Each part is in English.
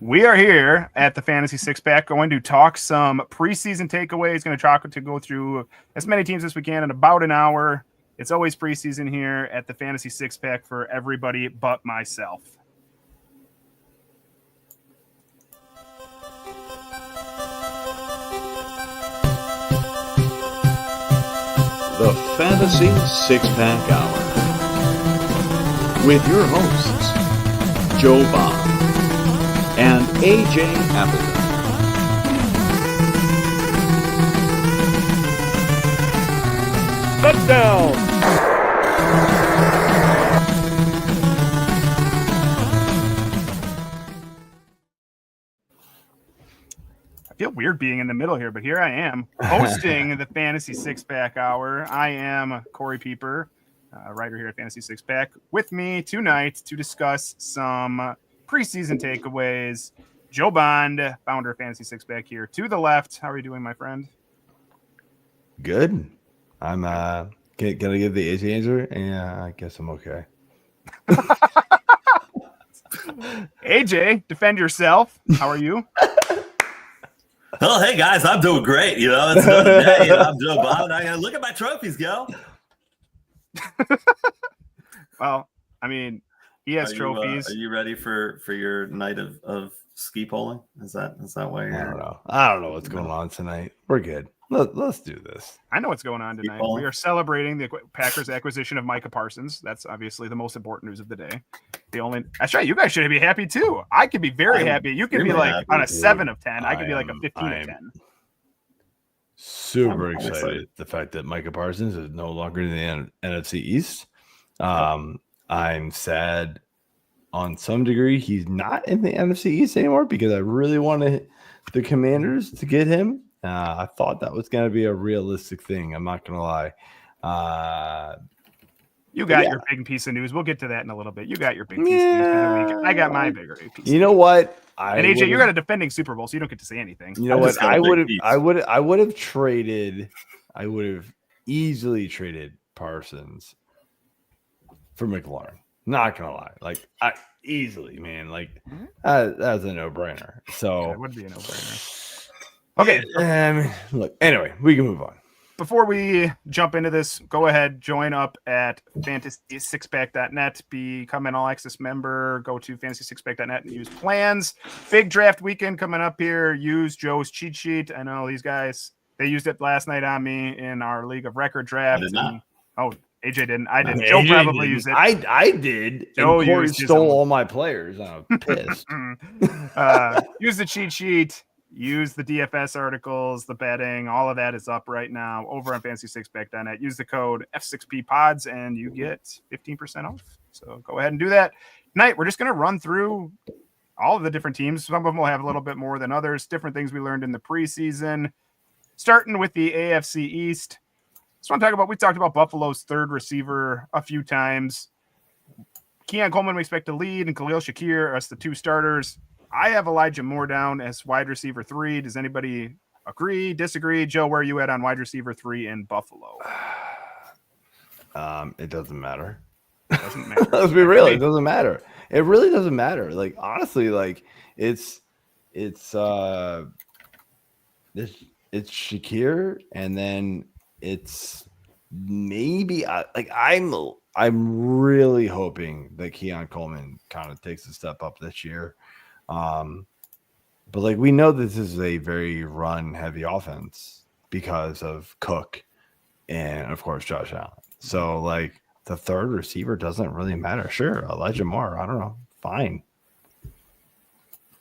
We are here at the Fantasy Six Pack going to talk some preseason takeaways. Going to try to go through as many teams as we can in about an hour. It's always preseason here at the Fantasy Six Pack for everybody but myself. The Fantasy Six Pack Hour with your hosts, Joe Bob and AJ Applegarth. Touchdown! I feel weird being in the middle here, but here I am hosting the Fantasy Six Pack Hour. I am Corey Pieper, writer here at Fantasy Six Pack. With me tonight to discuss some preseason takeaways, Joe Bond, founder of Fantasy Six Pack here to the left. How are you doing, my friend? Good. I'm gonna give the easy answer. Yeah, I guess I'm okay. AJ, defend yourself. How are you? Oh, hey guys, I'm doing great. It's another day. I'm Joe Bob. I gotta look at my trophies, go. Well, I mean, he has trophies. Are you ready for your night of ski polling? Is that why you're? I don't know what's going on tonight. We're good. Let's do this. I know what's going on tonight. We are celebrating the Packers acquisition of Micah Parsons. That's obviously the most important news of the day. That's right. You guys should be happy too. I could be very happy. You could be like on a 7 of 10. I could be like a 15 of 10. Super excited. The fact that Micah Parsons is no longer in the NFC East. I'm sad on some degree he's not in the NFC East anymore because I really wanted the Commanders to get him. I thought that was going to be a realistic thing. I'm not going to lie. You got your big piece of news. We'll get to that in a little bit. You got your big piece of news for the week. I got my bigger piece. You know what? And AJ, you got a defending Super Bowl, so you don't get to say anything. You know what? I would have traded. I would have easily traded Parsons for McLaurin. Not gonna lie, easily, man. That's a no-brainer. So it would be a no-brainer. Okay. Look. Anyway, we can move on. Before we jump into this, go ahead, join up at fantasy6pack.net, become an all-access member, go to fantasy6pack.net and use plans. Big draft weekend coming up here. Use Joe's cheat sheet. I know these guys, they used it last night on me in our League of Record draft. AJ didn't. I didn't. Joe probably used it. I did. Joe Corey stole all my players. I'm pissed. Use the cheat sheet. Use the DFS articles, the betting, all of that is up right now over on fantasy6pack.net. Use the code F6PPods and you get 15% off. So go ahead and do that. Tonight, we're just going to run through all of the different teams. Some of them will have a little bit more than others, different things we learned in the preseason. Starting with the AFC East. Just want to talk about, we talked about Buffalo's third receiver a few times. Keon Coleman, we expect to lead, and Khalil Shakir as the two starters. I have Elijah Moore down as wide receiver 3. Does anybody agree, disagree? Joe, where are you at on wide receiver 3 in Buffalo? It doesn't matter. Doesn't matter. Let's be real. It doesn't matter. It really doesn't matter. Honestly, it's Shakir, and then it's maybe I'm really hoping that Keon Coleman kind of takes a step up this year. But we know this is a very run heavy offense because of Cook and of course Josh Allen. So the third receiver doesn't really matter. Sure, Elijah Moore. I don't know. Fine.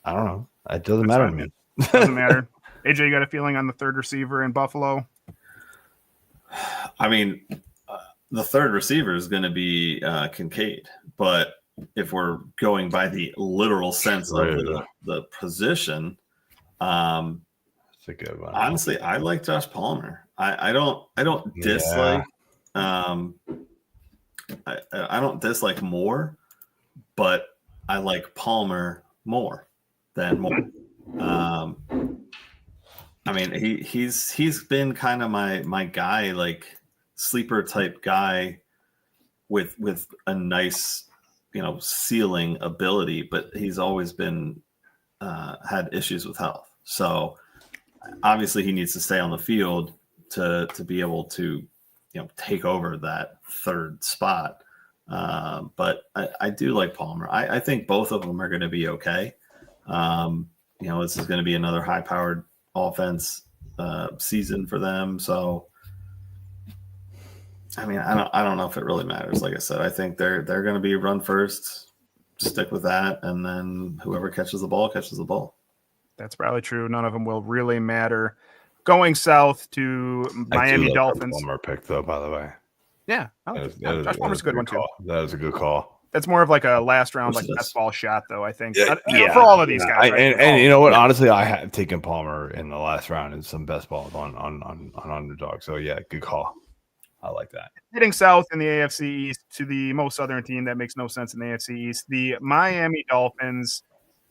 I don't know. It doesn't matter to me. Doesn't matter. AJ, you got a feeling on the third receiver in Buffalo? I mean, the third receiver is going to be Kincaid, but if we're going by the literal sense of the position, it's a good one. Honestly, I like Josh Palmer. I don't dislike I don't dislike Moore, but I like Palmer more than Moore. I mean, he's been kind of my guy, sleeper type guy with a nice ceiling ability, but he's always been had issues with health. So obviously he needs to stay on the field to be able to, take over that third spot. But I do like Palmer. I think both of them are going to be okay. This is going to be another high-powered offense season for them. So, I mean, I don't know if it really matters. Like I said, I think they're going to be run first, stick with that, and then whoever catches the ball catches the ball. That's probably true. None of them will really matter. Going south to Miami Dolphins. Palmer pick, though, by the way. Yeah, Josh Palmer's a good one too. That is a good call. That's more of like a last round, like best ball shot, though. I think for all of these guys. And you know what? Honestly, I have taken Palmer in the last round in some best balls on underdog. So yeah, good call. I like that. Heading south in the AFC East to the most southern team that makes no sense in the AFC East, the Miami Dolphins.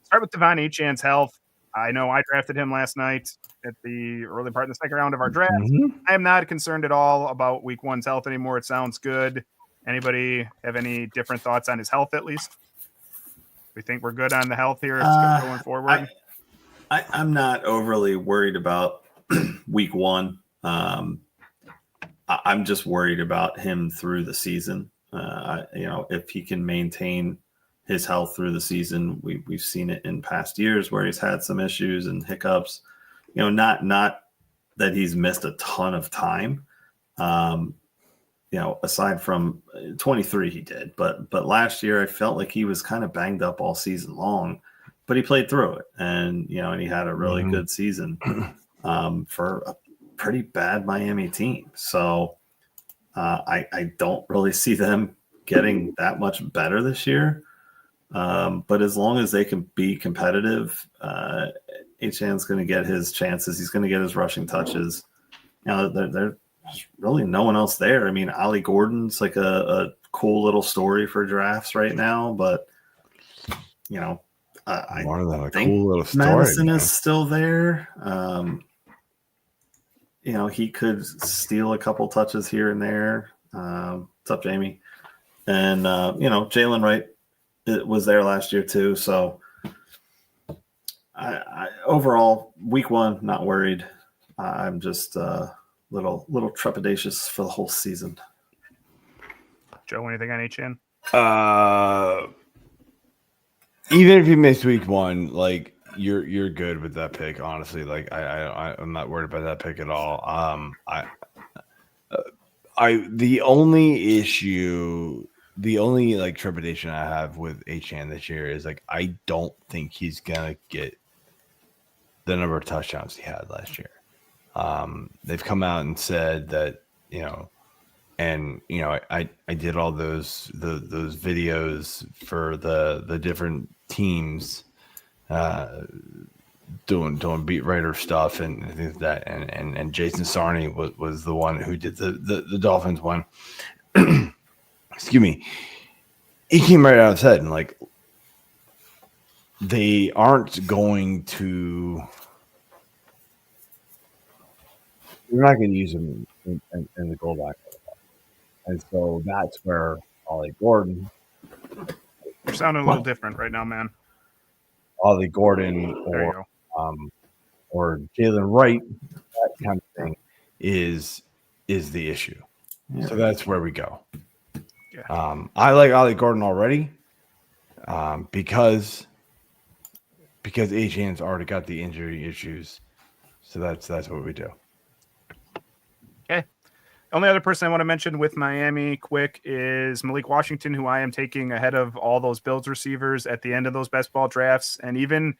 Start with Devon Achane's health. I know I drafted him last night at the early part of the second round of our draft. Mm-hmm. I am not concerned at all about week one's health anymore. It sounds good. Anybody have any different thoughts on his health, at least? We think we're good on the health here going forward? I'm not overly worried about week one. I'm just worried about him through the season. If he can maintain his health through the season, we've seen it in past years where he's had some issues and hiccups. Not that he's missed a ton of time. Aside from 23, he did. But last year, I felt like he was kind of banged up all season long, but he played through it, and he had a really good season for a pretty bad Miami team. So I don't really see them getting that much better this year. But as long as they can be competitive, Achane's going to get his chances. He's going to get his rushing touches. There's really no one else there. I mean, Ollie Gordon's like a cool little story for drafts right now, but I think cool little story, Madison is still there. He could steal a couple touches here and there. What's up, Jamie? And Jalen Wright was there last year too. So I overall week one, not worried. I'm just little trepidatious for the whole season. Joe, anything on Achane? Even if you miss week one, like you're good with that pick. Honestly, like I'm not worried about that pick at all. The only like trepidation I have with Achane this year is like I don't think he's gonna get the number of touchdowns he had last year. They've come out and said that I did all those videos for the different teams doing beat writer stuff and things like that, and Jason Sarney was the one who did the Dolphins one. Excuse me. He came right out and said, and like they aren't going to. You're not going to use him in the goal line. And so that's where Ollie Gordon. You're sounding a little different right now, man. Ollie Gordon or Jalen Wright, that kind of thing is the issue. Yeah. So that's where we go. Yeah. I like Ollie Gordon already because Achane's already got the injury issues. So that's what we do. Okay. Only other person I want to mention with Miami quick is Malik Washington, who I am taking ahead of all those Bills receivers at the end of those best ball drafts. And even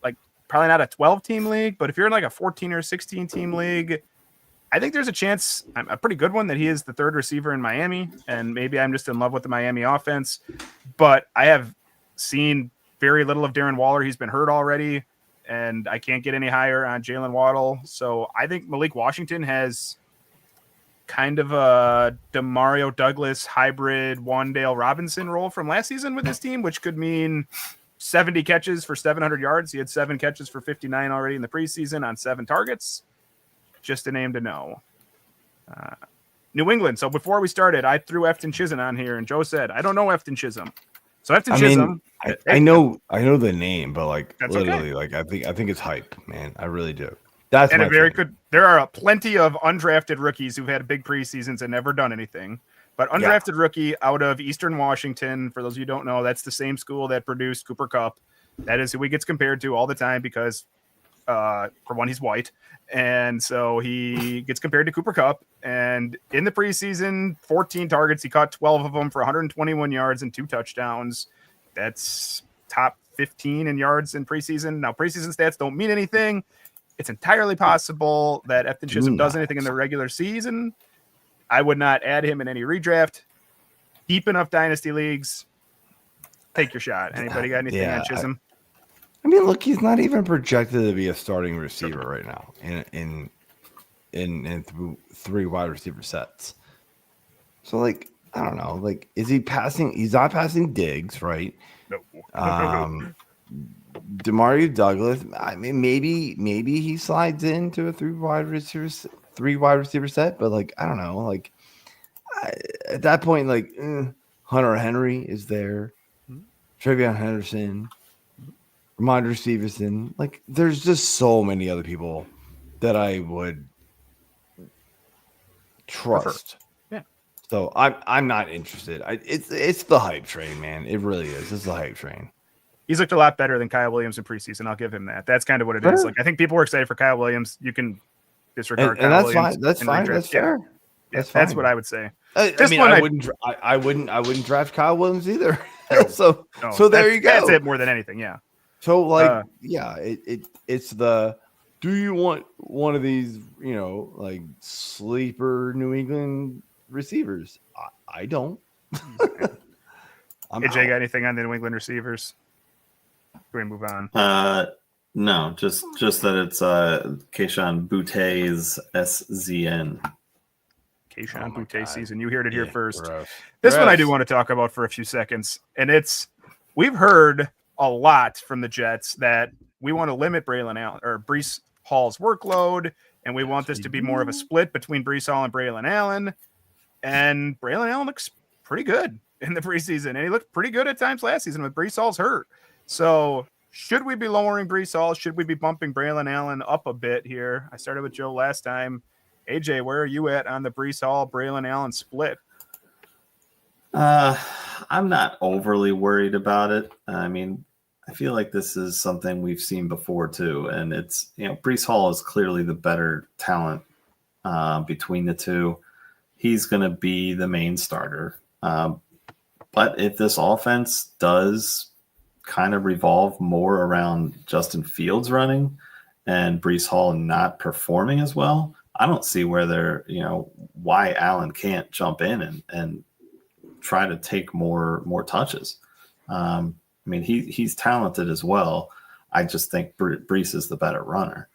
like probably not a 12-team league, but if you're in like a 14 or 16-team league, I think there's a chance, a pretty good one, that he is the third receiver in Miami. And maybe I'm just in love with the Miami offense. But I have seen very little of Darren Waller. He's been hurt already, and I can't get any higher on Jalen Waddle. So I think Malik Washington has kind of a DeMario Douglas hybrid Wan'Dale Robinson role from last season with this team, which could mean 70 catches for 700 yards. He had 7 catches for 59 already in the preseason on 7 targets. Just a name to know. New England. So before we started, I threw Efton Chisholm on here, and Joe said, I don't know Efton Chisholm. So Efton I Chisholm. mean, I know the name, but like That's literally, okay. like I think it's hype, man. I really do. That's And my a very train. good. There are plenty of undrafted rookies who've had big preseasons and never done anything. But undrafted rookie out of Eastern Washington, for those of you who don't know, that's the same school that produced Cooper Kupp. That is who he gets compared to all the time because, for one, he's white. And so he gets compared to Cooper Kupp. And in the preseason, 14 targets. He caught 12 of them for 121 yards and 2 touchdowns. That's top 15 in yards in preseason. Now, preseason stats don't mean anything. It's entirely possible that Efton Chisholm does anything in the regular season. I would not add him in any redraft. Deep enough dynasty leagues, take your shot. Anybody got anything on Chisholm? I mean, look, he's not even projected to be a starting receiver right now in 3 wide receiver sets. So, like, I don't know. Like, is he passing? He's not passing Diggs, right? No. Demario Douglas. I mean, maybe he slides into a 3 wide receiver set, but like, I don't know. Like, at that point, like Hunter Henry is there, Travion Henderson, Ramondre Stevenson. Like, there's just so many other people that I would trust. Yeah. So I'm not interested. It's the hype train, man. It really is. It's the hype train. He's looked a lot better than Kyle Williams in preseason. I'll give him that. That's kind of what it is. Like, I think people were excited for Kyle Williams. You can disregard and Kyle that's Williams. fine. That's fine. That's fair. That's what I would say. I wouldn't draft Kyle Williams either. So there you go. That's it more than anything. Yeah. So like, it's the, do you want one of these, like sleeper New England receivers? I don't. AJ, got anything on the New England receivers? Can we move on? No, just that it's Kayshon Boutte's SZN. Kayshon Boutte season. You heard it here first. Gross. This one I do want to talk about for a few seconds. And we've heard a lot from the Jets that we want to limit Breece Hall's workload, and we want this to be more of a split between Breece Hall and Braylon Allen. And Braylon Allen looks pretty good in the preseason, and he looked pretty good at times last season with Breece Hall's hurt. So should we be lowering Breece Hall? Should we be bumping Braylon Allen up a bit here? I started with Joe last time. AJ, where are you at on the Breece Hall, Braylon Allen split? I'm not overly worried about it. I mean, I feel like this is something we've seen before too. And it's, Breece Hall is clearly the better talent between the two. He's going to be the main starter. But if this offense does kind of revolve more around Justin Fields running and Breece Hall not performing as well, I don't see where why Allen can't jump in and try to take more touches. I mean, he's talented as well. I just think Breece is the better runner,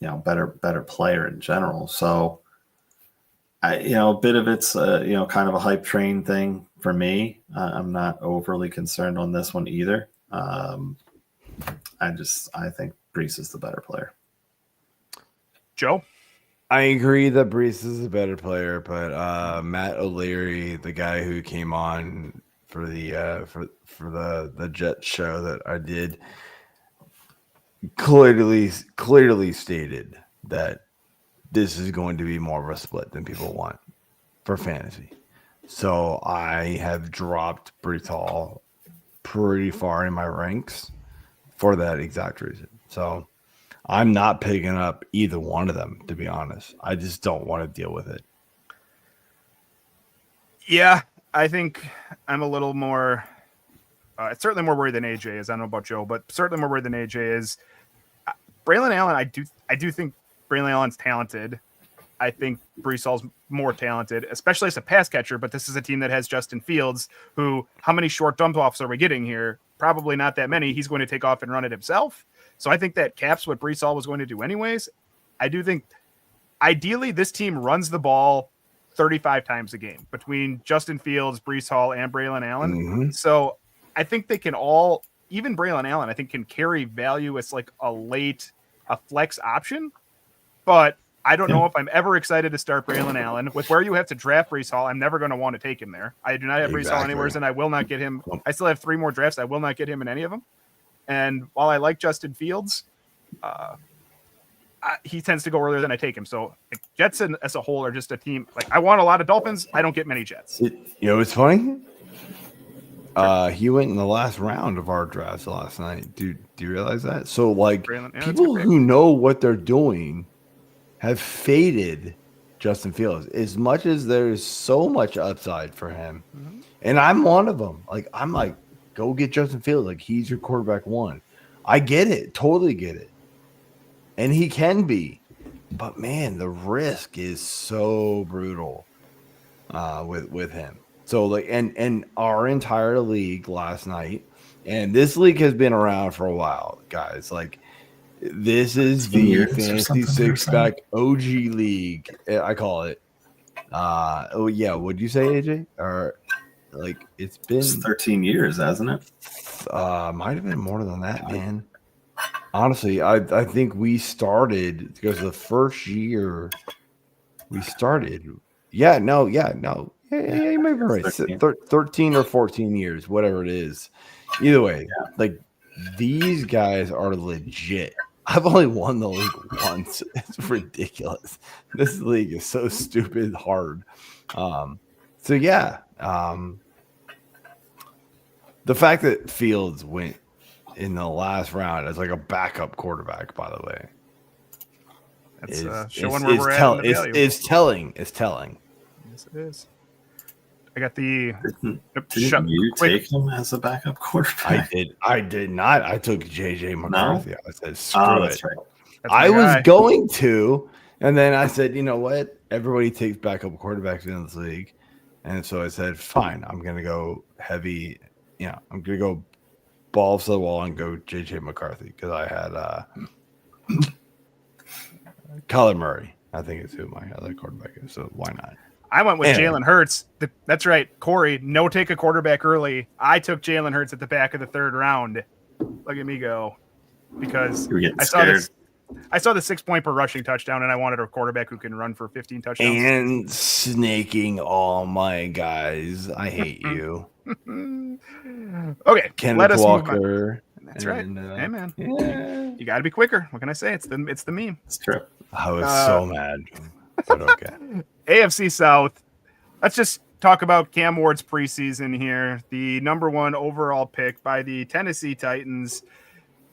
better player in general. So, a bit of it's kind of a hype train thing for me. I'm not overly concerned on this one either. I think Breece is the better player. Joe? I agree that Breece is a better player, but Matt O'Leary, the guy who came on for the Jets show that I did, clearly stated that this is going to be more of a split than people want for fantasy. So I have dropped Breece Hall pretty far in my ranks for that exact reason. So I'm not picking up either one of them, to be honest. I just don't want to deal with it. Yeah, I think I'm a little more certainly more worried than AJ is. I don't know about Joe, but certainly more worried than AJ is. Braylon Allen, I do think Braylon Allen's talented. I think Breece Hall's more talented, especially as a pass catcher, but this is a team that has Justin Fields, who, how many short dump offs are we getting here? Probably not that many. He's going to take off and run it himself. So I think that caps what Breece Hall was going to do anyways. I do think ideally this team runs the ball 35 times a game between Justin Fields, Breece Hall, and Braylon Allen. Mm-hmm. So I think they can all, even Braylon Allen, I think can carry value as like a flex option. But I don't know if I'm ever excited to start Braylon Allen. With where you have to draft Breece Hall, I'm never going to want to take him there. I do not have Breece Hall anywhere, and I will not get him. I still have 3 more drafts. I will not get him in any of them. And while I like Justin Fields, he tends to go earlier than I take him. So like, Jets as a whole are just a team. Like I want a lot of Dolphins. I don't get many Jets. You know what's funny? He went in the last round of our drafts last night. Dude, do you realize that? So like people who know what they're doing have faded Justin Fields as much as there's so much upside for him. Mm-hmm. And I'm one of them. Like, I'm like, go get Justin Fields. Like, he's your quarterback 1. I get it. Totally get it. And he can be. But, man, the risk is so brutal with him. So, like, and our entire league last night, and this league has been around for a while, guys. Like, this is the Fantasy Six-Pack OG League, I call it. Oh, yeah. What'd you say, AJ? Or, like, it's been 13 years, hasn't it? Might have been more than that, man. Honestly, I think we started because the first year we started. Yeah, you might be right. 13 or 14 years, whatever it is. Either way, like these guys are legit. I've only won the league once. It's ridiculous. This league is so stupid hard. So yeah. The fact that Fields went in the last round as like a backup quarterback, by the way, that's showing where we're at. It's telling. It's telling. Yes, it is. I got the. Didn't you take him as a backup quarterback? I did not. I took JJ McCarthy. No? I said, screw it. Right. I was going to, and then I said, you know what? Everybody takes backup quarterbacks in this league. And so I said, fine, I'm going to go heavy. I'm going to go balls to the wall and go JJ McCarthy because I had Kyler Murray. I think it's who my other quarterback is. So why not? I went with Jalen Hurts. That's right. Corey, no take a quarterback early. I took Jalen Hurts at the back of the 3rd round. Look at me go. Because I saw the 6-point per rushing touchdown, and I wanted a quarterback who can run for 15 touchdowns. And snaking all my guys. I hate you. Okay. Kenneth Walker. That's right. Hey, man. Yeah. You got to be quicker. What can I say? It's the meme. It's true. I was so mad. But okay. AFC South. Let's just talk about Cam Ward's preseason here. The number 1 overall pick by the Tennessee Titans.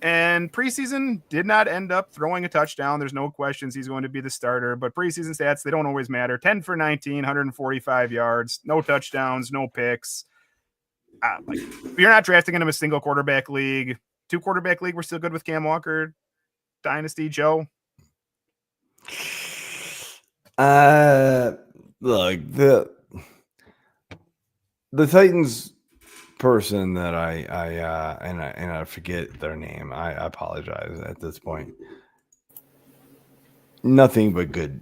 And preseason did not end up throwing a touchdown. There's no questions he's going to be the starter. But preseason stats, they don't always matter. 10 for 19, 145 yards. No touchdowns, no picks. If you're not drafting in a single quarterback league, 2 quarterback league, we're still good with Cam Walker. Dynasty, Joe? Look, the Titans person that I forget their name. I apologize at this point. Nothing but good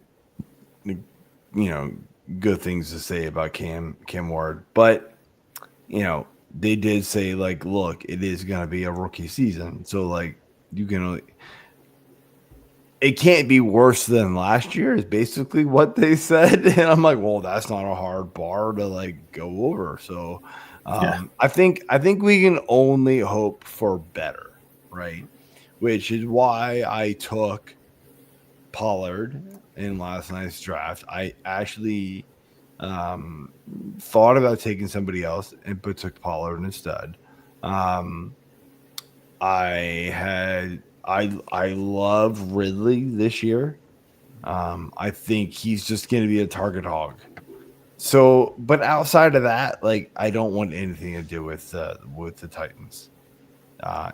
things to say about Cam Ward, but they did say like, look, it is gonna be a rookie season, so like you can only. It can't be worse than last year is basically what they said. And I'm like, well, that's not a hard bar to like go over. So I think we can only hope for better, right? Which is why I took Pollard in last night's draft. I actually thought about taking somebody else but took Pollard instead. I love Ridley this year. I think he's just going to be a target hog. So, but outside of that, like I don't want anything to do with the Titans,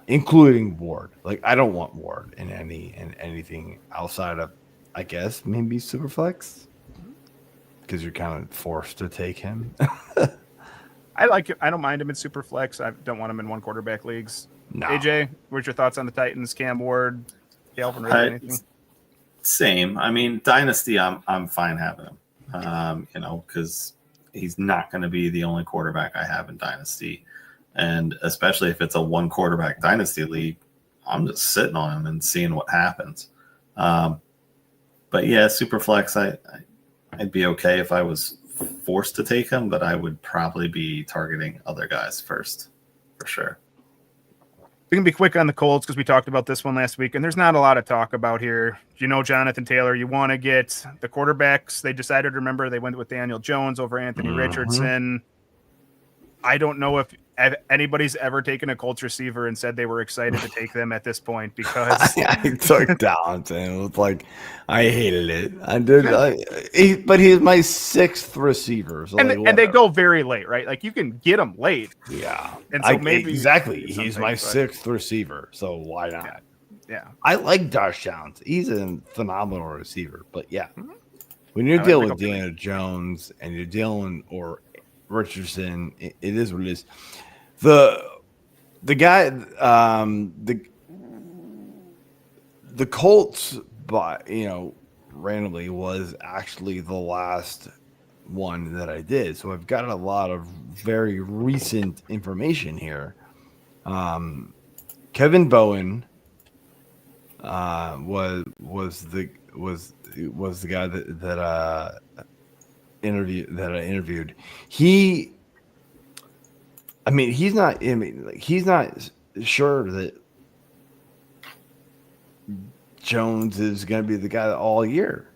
including Ward. Like I don't want Ward in anything outside of, I guess maybe Superflex, because you're kind of forced to take him. I like it. I don't mind him in Superflex. I don't want him in 1 quarterback leagues. No. AJ, what's your thoughts on the Titans? Cam Ward, Calvin Ridley, anything? Same. I mean, Dynasty, I'm fine having him. Because he's not going to be the only quarterback I have in Dynasty, and especially if it's a 1 quarterback Dynasty league, I'm just sitting on him and seeing what happens. But yeah, Superflex, I'd be okay if I was forced to take him, but I would probably be targeting other guys first, for sure. We can be quick on the Colts because we talked about this one last week, and there's not a lot of talk about here. You know, Jonathan Taylor, you want to get the quarterbacks. They decided, remember, they went with Daniel Jones over Anthony Richardson. I don't know if anybody's ever taken a Colts receiver and said they were excited to take them at this point because I took Downs and it was like I hated it. I did, but he's my 6th receiver, so and they go very late, right? Like you can get them late, yeah. And so maybe exactly, he's my 6th receiver, so why not? Yeah. I like Josh Downs. He's a phenomenal receiver, but yeah, when you're dealing with Daniel Jones and you're dealing or Richardson, it is what it is. The guy, the Colts, randomly was actually the last one that I did. So I've got a lot of very recent information here. Kevin Bowen was the guy that I interviewed. He's not sure that Jones is going to be the guy all year.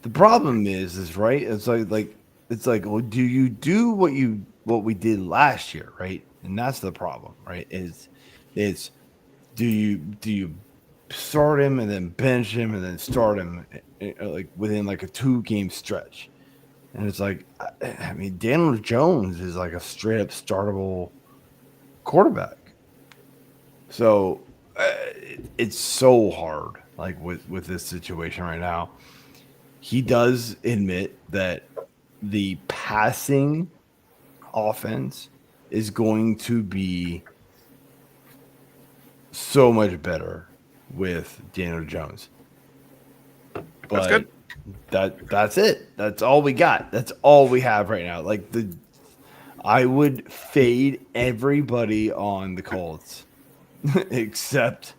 The problem is right. It's like, well, do you do what we did last year, right? And that's the problem, right? It's do you start him and then bench him and then start him like within like a 2-game stretch? And it's like, Daniel Jones is like a straight up startable quarterback. So it's so hard, like with this situation right now. He does admit that the passing offense is going to be so much better with Daniel Jones. But that's good. That's it. That's all we got. That's all we have right now. I would fade everybody on the Colts except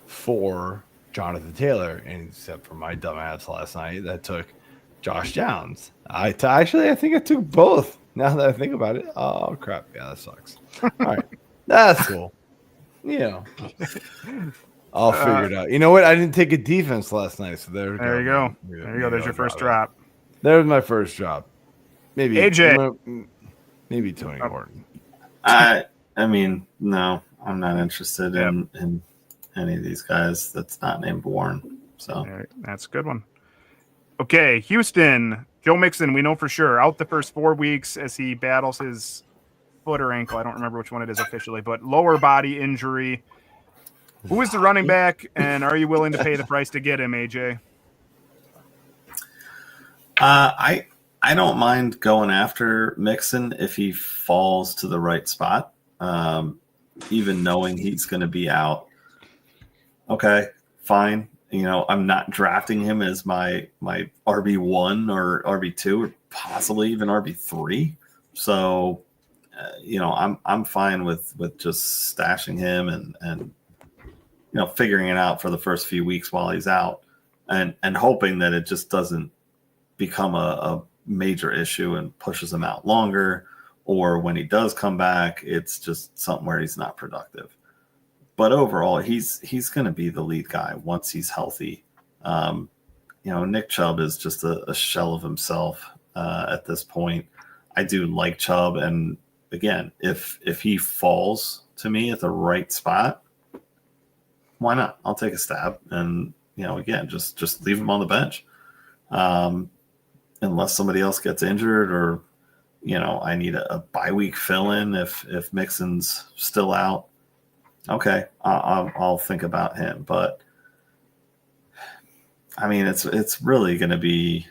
for Jonathan Taylor and except for my dumbass last night that took Josh Downs. I think I took both. Now that I think about it, oh crap, yeah, that sucks. All right, that's cool. Yeah. I'll figure it out. You know what? I didn't take a defense last night, so there you go. There you go. There's your first drop. There's my first drop. Maybe AJ. Maybe Tony Horton. No, I'm not interested in any of these guys that's not named Warren. So right, that's a good one. Okay, Houston. Joe Mixon, we know for sure, out the first 4 weeks as he battles his foot or ankle. I don't remember which one it is officially, but lower body injury. Who is the running back, and are you willing to pay the price to get him, AJ? I don't mind going after Mixon if he falls to the right spot, even knowing he's going to be out. Okay, fine. I'm not drafting him as my RB1 or RB2 or possibly even RB3. So, I'm fine with just stashing him and figuring it out for the first few weeks while he's out and hoping that it just doesn't become a major issue and pushes him out longer, or when he does come back, it's just something where he's not productive. But overall, he's going to be the lead guy once he's healthy. Nick Chubb is just a shell of himself at this point. I do like Chubb, and again, if he falls to me at the right spot, why not? I'll take a stab, and again, just leave him on the bench, unless somebody else gets injured, or I need a bye week fill in if Mixon's still out. Okay, I'll think about him, but it's really going to be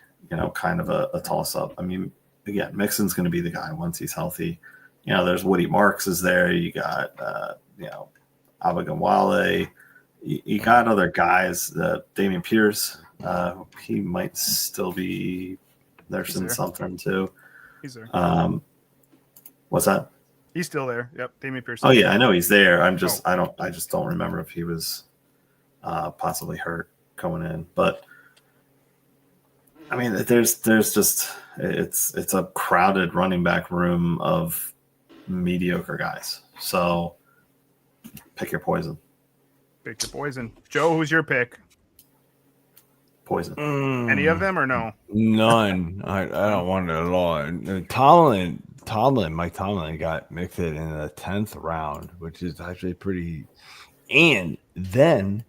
kind of a toss up. Again, Mixon's going to be the guy once he's healthy. There's Woody Marks is there. You got Abagamwale. You got other guys, Damian Pierce. He might still be there since something too. He's there. What's that? He's still there. Yep, Damian Pierce. Oh yeah, I know he's there. I just don't remember if he was possibly hurt going in. But I mean, there's just it's a crowded running back room of mediocre guys. So pick your poison. Pick your poison. Joe, who's your pick? Poison. Any of them or no? None. I don't want it at all. Mike Tomlin got mixed in the 10th round, which is actually pretty. And then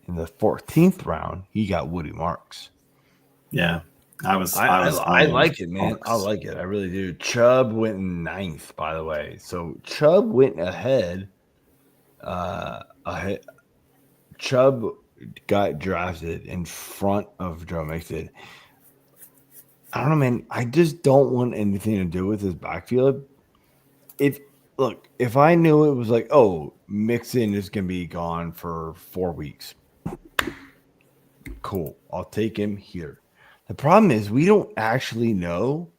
in the 14th round, he got Woody Marks. Yeah, I like it, man. I like it. I really do. Chubb went in 9th, by the way. So Chubb went ahead. Chubb got drafted in front of Joe Mixon. I don't know, man. I just don't want anything to do with his backfield. If I knew it was like, oh, Mixon is gonna be gone for 4 weeks, cool. I'll take him here. The problem is we don't actually know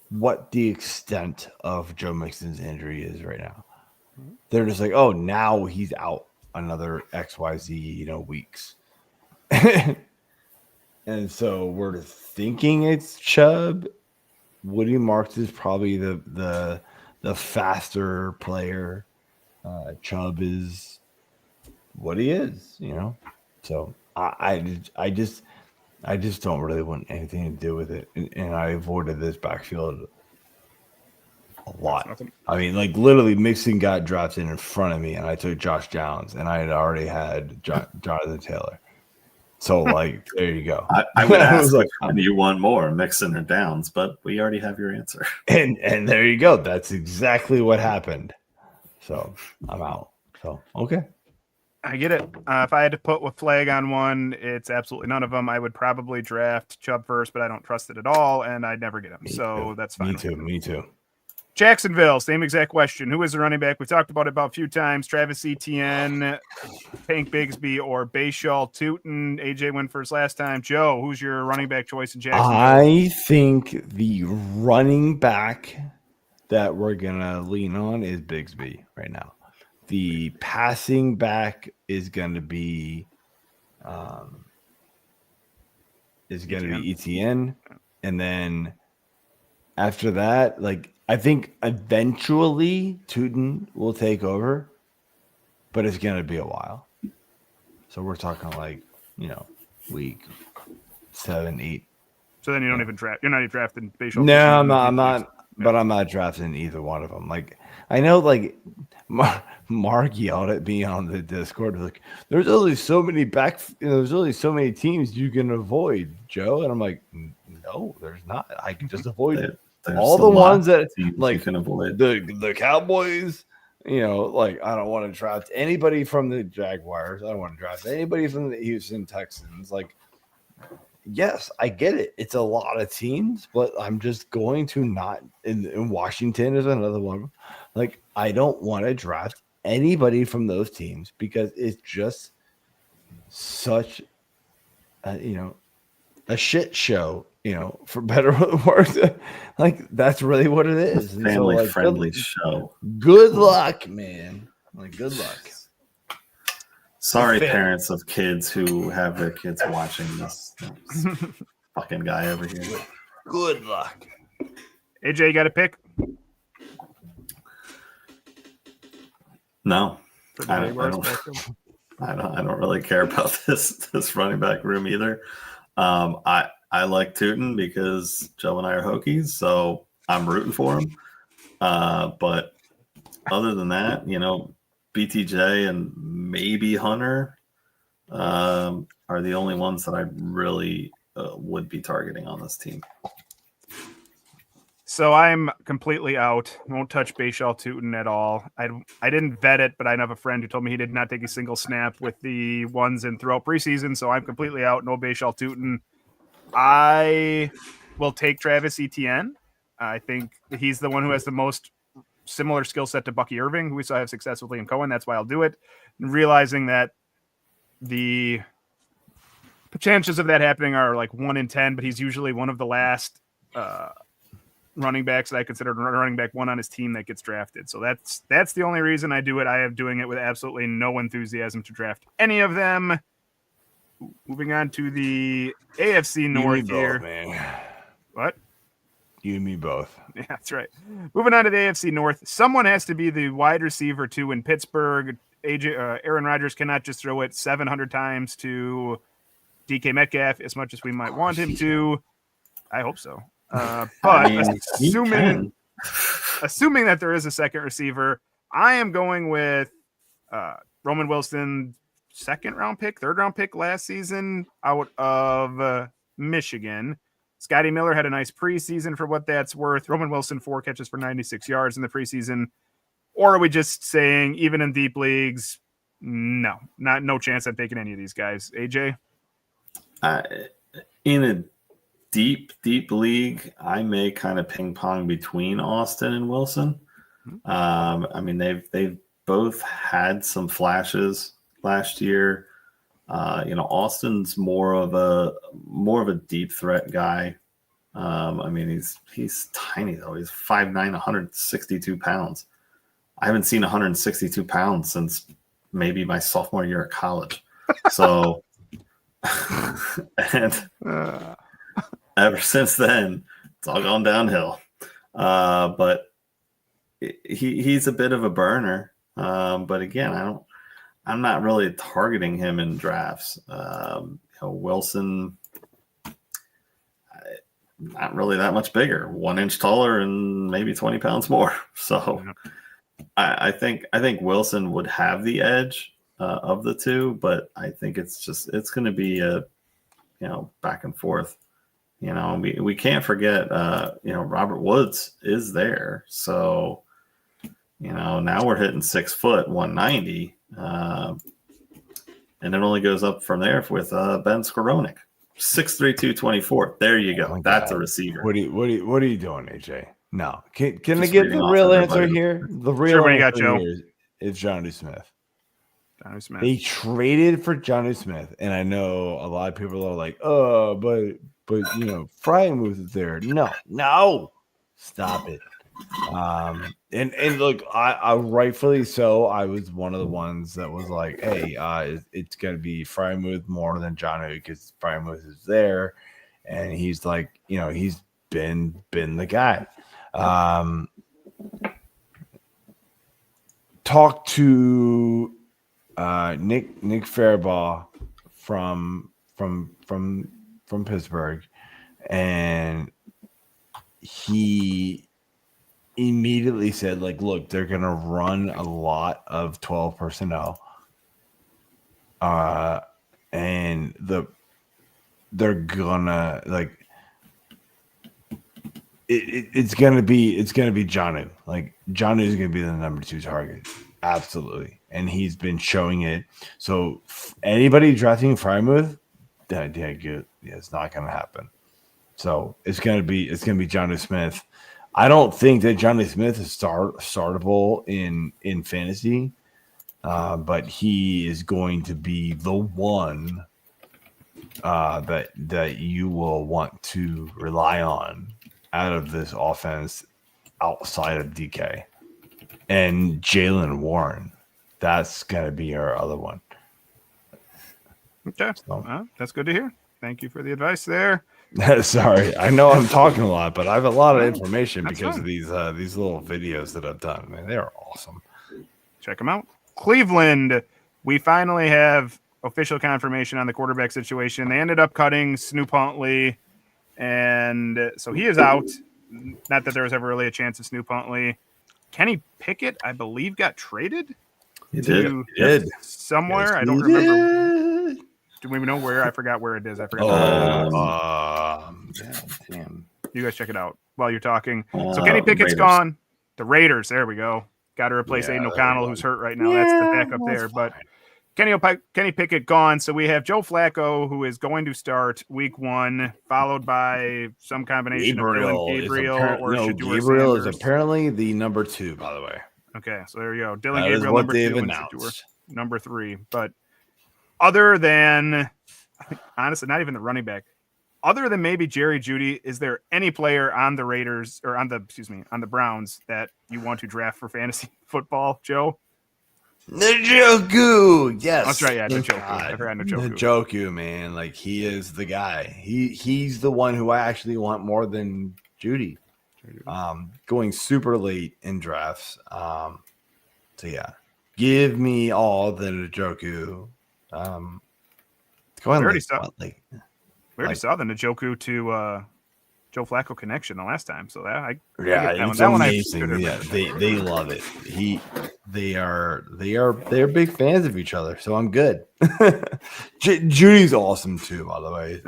what the extent of Joe Mixon's injury is right now. They're just like, oh, now he's out another XYZ, weeks. And so we're thinking it's Chubb. Woody Marks is probably the faster player. Chubb is what he is, So I just don't really want anything to do with it, and I avoided this backfield a lot. I mean, like literally, Mixon got drafted in front of me, and I took Josh Downs, and I had already had Jonathan Taylor. So, like, there you go. I would ask which one you want more, Mixon or Downs, but we already have your answer. And there you go. That's exactly what happened. So I'm out. So okay. I get it. If I had to put a flag on one, it's absolutely none of them. I would probably draft Chubb first, but I don't trust it at all, and I'd never get him. That's fine. Me too. Jacksonville, same exact question. Who is the running back? We talked about it about a few times. Travis Etienne, Tank Bigsby, or Bayshall Tootin. AJ went first last time. Joe, who's your running back choice in Jacksonville? I think the running back that we're going to lean on is Bigsby right now. The passing back is going to be Etienne. And then after that, I think eventually Tootin will take over, but it's going to be a while. So we're talking week 7, 8. So then you don't even draft. You're not even drafting Bayshall. No, I'm not. But I'm not drafting either one of them. I know, Mark yelled at me on the Discord, there's only so many there's only so many teams you can avoid, Joe. And I'm like, no, there's not. I can just avoid it. All the ones that you can avoid. The Cowboys, I don't want to draft anybody from the Jaguars. I don't want to draft anybody from the Houston Texans. Yes, I get it. It's a lot of teams, but I'm just going to not. In Washington is another one. I don't want to draft anybody from those teams because it's just such, a shit show. For better or worse, that's really what it is. Family friendly show. Good luck, man. Good luck. Sorry, parents of kids who have their kids watching this fucking guy over here. Good luck. AJ, you got a pick? No, I don't really care about this running back room either. I like Tootin because Joe and I are Hokies, so I'm rooting for him. But other than that, BTJ and maybe Hunter are the only ones that I really would be targeting on this team. So I'm completely out. Won't touch Bayshall Tootin at all. I didn't vet it, but I have a friend who told me he did not take a single snap with the ones in throughout preseason, so I'm completely out. No Bayshall Tootin. I will take Travis Etienne. I think he's the one who has the most similar skill set to Bucky Irving, who we saw have success with Liam Cohen. That's why I'll do it. And realizing that the chances of that happening are 1 in 10, but he's usually one of the last running backs that I consider running back one on his team that gets drafted. So that's the only reason I do it. I am doing it with absolutely no enthusiasm to draft any of them. Moving on to the AFC North here. Man. What? You and me both. Yeah, that's right. Moving on to the AFC North. Someone has to be the wide receiver too in Pittsburgh. Aaron Rodgers cannot just throw it 700 times to DK Metcalf as much as we might want him to. I hope so. But assuming that there is a second receiver, I am going with Roman Wilson, third round pick last season out of Michigan. Scotty Miller had a nice preseason for what that's worth. Roman Wilson, 4 catches for 96 yards in the preseason. Or are we just saying, even in deep leagues, no chance I'm taking any of these guys? AJ? In a deep league, I may kind of ping pong between Austin and Wilson. I mean, they've both had some flashes last year. Austin's more of a deep threat guy. I mean, he's tiny though. He's 5'9", 162 pounds. I haven't seen 162 pounds since maybe my sophomore year at college. So, and ever since then, it's all gone downhill. But he's a bit of a burner. But again, I'm not really targeting him in drafts. Wilson, not really that much bigger, 1 inch taller and maybe 20 pounds more. So I think Wilson would have the edge of the two, but I think it's going to be a back and forth. We can't forget Robert Woods is there. So now we're hitting 6 foot 190. And it only goes up from there with Ben Skowronek, 6'3", 224. There you go. That's a receiver. What are you doing, AJ? No. Can I get the real answer here? The real answer here is Jonnu Smith. Jonnu Smith. They traded for Jonnu Smith, and I know a lot of people are like, "Oh, but Freiermuth is there." No, stop it. And look, I rightfully so. I was one of the ones that was like, "Hey, it's gonna be Freiermuth more than Jonnu because Freiermuth is there, and he's like, he's been the guy." Talk to Nick Fairbaugh from Pittsburgh, and he immediately said, like, look, they're gonna run a lot of 12 personnel, and they're gonna it's gonna be Jonnu. Like, Jonnu is gonna be the number 2 target, absolutely, and he's been showing it. So anybody drafting Freiermuth, it's not gonna happen. So it's gonna be Jonnu Smith. I don't think that Jonnu Smith is startable in fantasy, but he is going to be the one that you will want to rely on out of this offense outside of DK. And Jaylen Warren, that's going to be our other one. Okay, well, that's good to hear. Thank you for the advice there. Sorry, I know I'm talking a lot, but I have a lot of information because of these little videos that I've done. Man, they are awesome. Check them out. Cleveland, we finally have official confirmation on the quarterback situation. They ended up cutting Snoop Huntley, and so he is out. Not that there was ever really a chance of Snoop Huntley. Kenny Pickett, I believe, got traded. He did somewhere. Yes, I don't remember. Do we know where? I forgot where it is. I forgot. Damn. You guys check it out while you're talking. So Kenny Pickett's gone. The Raiders. There we go. Got to replace Aiden O'Connell, who's hurt right now. That's the backup there. But Kenny Pickett gone. So we have Joe Flacco, who is going to start week 1, followed by some combination of Dylan Gabriel. Gabriel is apparently the number 2, by the way. Okay, so there you go. Dylan Gabriel, number 2, and Shedeur, number 3. But other than, honestly, not even the running back, other than maybe Jerry Jeudy, is there any player on the Raiders or on the Browns that you want to draft for fantasy football, Joe? Njoku. Yes. That's right. Yeah, Thank Njoku. God. I forgot Njoku. Njoku, man. Like, he is the guy. He's the one who I actually want more than Judy. Going super late in drafts. So, yeah. Give me all the Njoku. We already saw the Njoku to Joe Flacco connection the last time, so it's amazing. Yeah, they love it. They're big fans of each other, so I'm good. Judy's awesome too, by the way.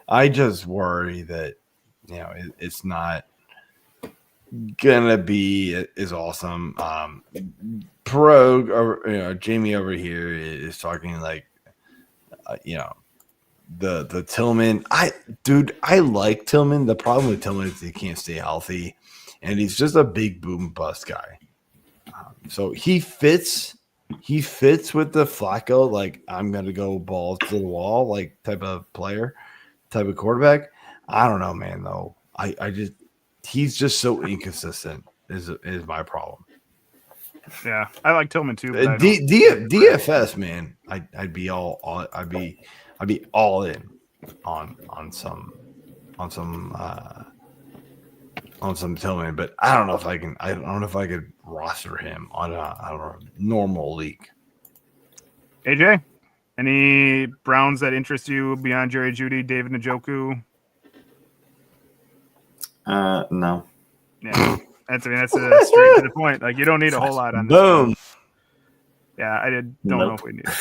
I just worry that it's not gonna be as awesome. Jamie over here is talking like the Tillman. I like Tillman. The problem with Tillman is he can't stay healthy, and he's just a big boom bust guy. So he fits with the Flacco, like, I'm gonna go balls to the wall, like, type of player, type of quarterback. I don't know, man, though. He's just so inconsistent is my problem. Yeah, I like Tillman too. But DFS, man, I'd be all in on some Tillman, but I don't know if I can. I don't know if I could roster him on a normal league. AJ, any Browns that interest you beyond Jerry Jeudy, David Njoku? No. Yeah, that's straight to the point. Like, you don't need a whole lot on this. Boom. Yeah, I don't know if we need it.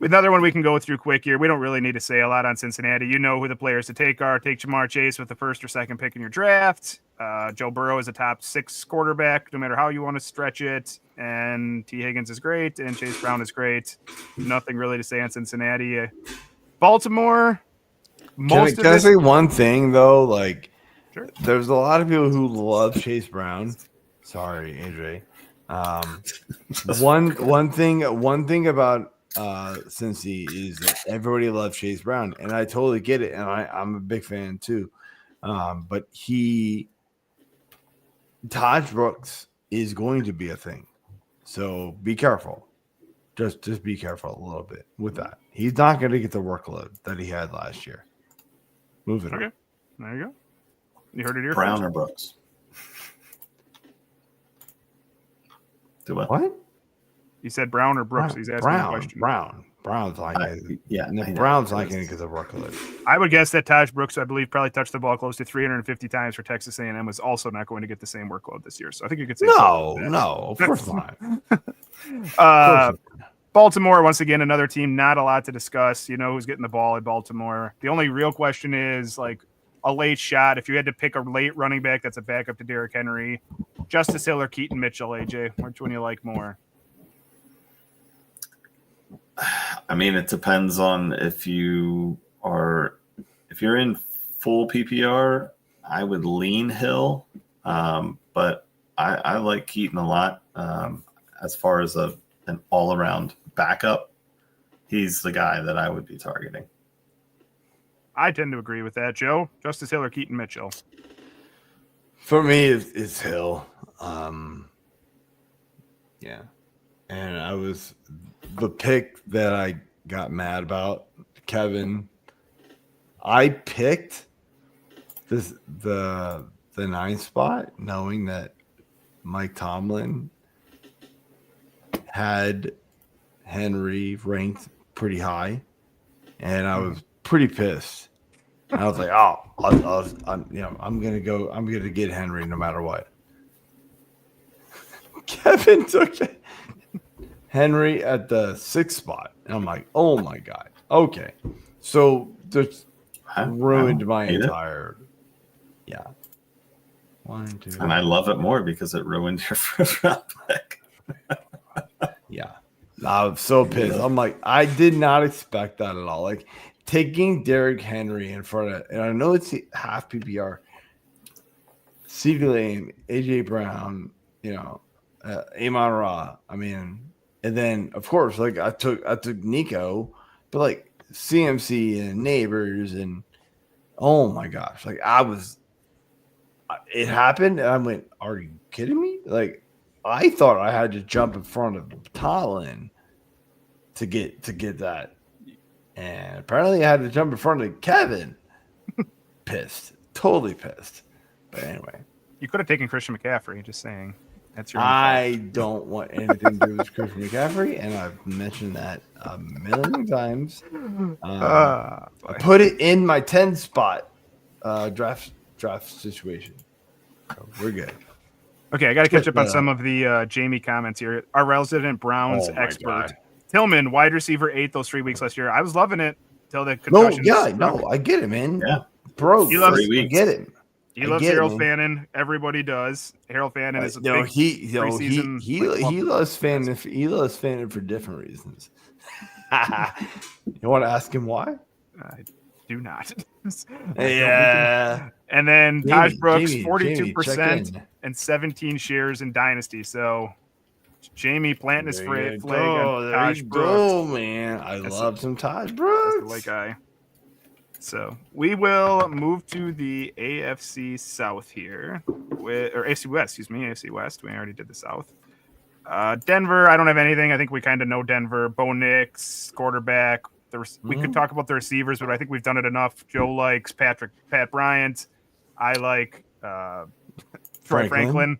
Another one we can go through quick here. We don't really need to say a lot on Cincinnati. You know who the players to take are. Take Jamar Chase with the first or second pick in your draft. Joe Burrow is a top 6 quarterback, no matter how you want to stretch it. And T. Higgins is great, and Chase Brown is great. Nothing really to say on Cincinnati. Baltimore. Can I say one thing though? Like, sure. There's a lot of people who love Chase Brown. Sorry, AJ. One thing about Cincy is that everybody loves Chase Brown, and I totally get it, and I'm a big fan too. But Todd Brooks is going to be a thing, so be careful. Just be careful a little bit with that. He's not going to get the workload that he had last year. Moving on. There you go. You heard it here. Brown or Brooks? Do what? What? You said Brown or Brooks? He's asking a question. Brown's like it. Brown's not going to get the workload. I would guess that Taj Brooks, I believe, probably touched the ball close to 350 times for Texas A&M, was also not going to get the same workload this year. So I think you could say no, of course not. Baltimore, once again, another team, not a lot to discuss. You know who's getting the ball at Baltimore. The only real question is, like, a late shot. If you had to pick a late running back that's a backup to Derrick Henry, Justice Hill or Keaton Mitchell, AJ, which one you like more? I mean, it depends on if you're in full PPR, I would lean Hill. But I like Keaton a lot. As far as an all-around backup, he's the guy that I would be targeting. I tend to agree with that, Joe. Justice Hill or Keaton Mitchell? For me, it's Hill. Yeah. And I was the pick that I got mad about, Kevin. I picked the 9th spot, knowing that Mike Tomlin had Henry ranked pretty high, and I was pretty pissed. And I was like, I'm gonna get Henry no matter what. Kevin took Henry at the 6th spot, and I'm like, oh my god, okay. So just ruined my entire. Yeah. 1, 2. And I love it more because it ruined your first round pick. Yeah. I was so pissed. I'm like, I did not expect that at all. Like, taking Derrick Henry in front of, and I know it's half PPR, CeeDee Lamb, AJ Brown, Amon Ra. I mean, and then of course, like I took Nico, but like CMC and Neighbors, and oh my gosh, like it happened, and I went, are you kidding me? Like, I thought I had to jump in front of Talon to get that, and apparently I had to jump in front of Kevin. Pissed, totally pissed. But anyway, You could have taken Christian McCaffrey. Just saying. That's your. I don't want anything to do with Christian McCaffrey, and I've mentioned that a million times. I put it in my 10 spot draft situation. So we're good. Okay, I got to catch up on some of the Jamie comments here. Our resident Browns expert, God. Tillman, wide receiver 8 those 3 weeks last year. I was loving it till the concussion. I get it, man. Yeah, bro, He loves- I get it. He loves Harold Fannin. Everybody does. Harold Fannin is a big preseason. He loves Fannin. He loves Fannin for different reasons. You want to ask him why? I do not. Yeah. And then Taj Brooks, Jamie, 42% and 17 shares in Dynasty. So Jamie planting his flag on Taj Brooks. Oh man, I love some Taj Brooks. Like guy. So we will move to the AFC South here, or AFC West, excuse me, AFC West. We already did the South. Denver, I don't have anything. I think we kind of know Denver. Bo Nix, quarterback. We could talk about the receivers, but I think we've done it enough. Joe likes Pat Bryant. I like Troy Franklin.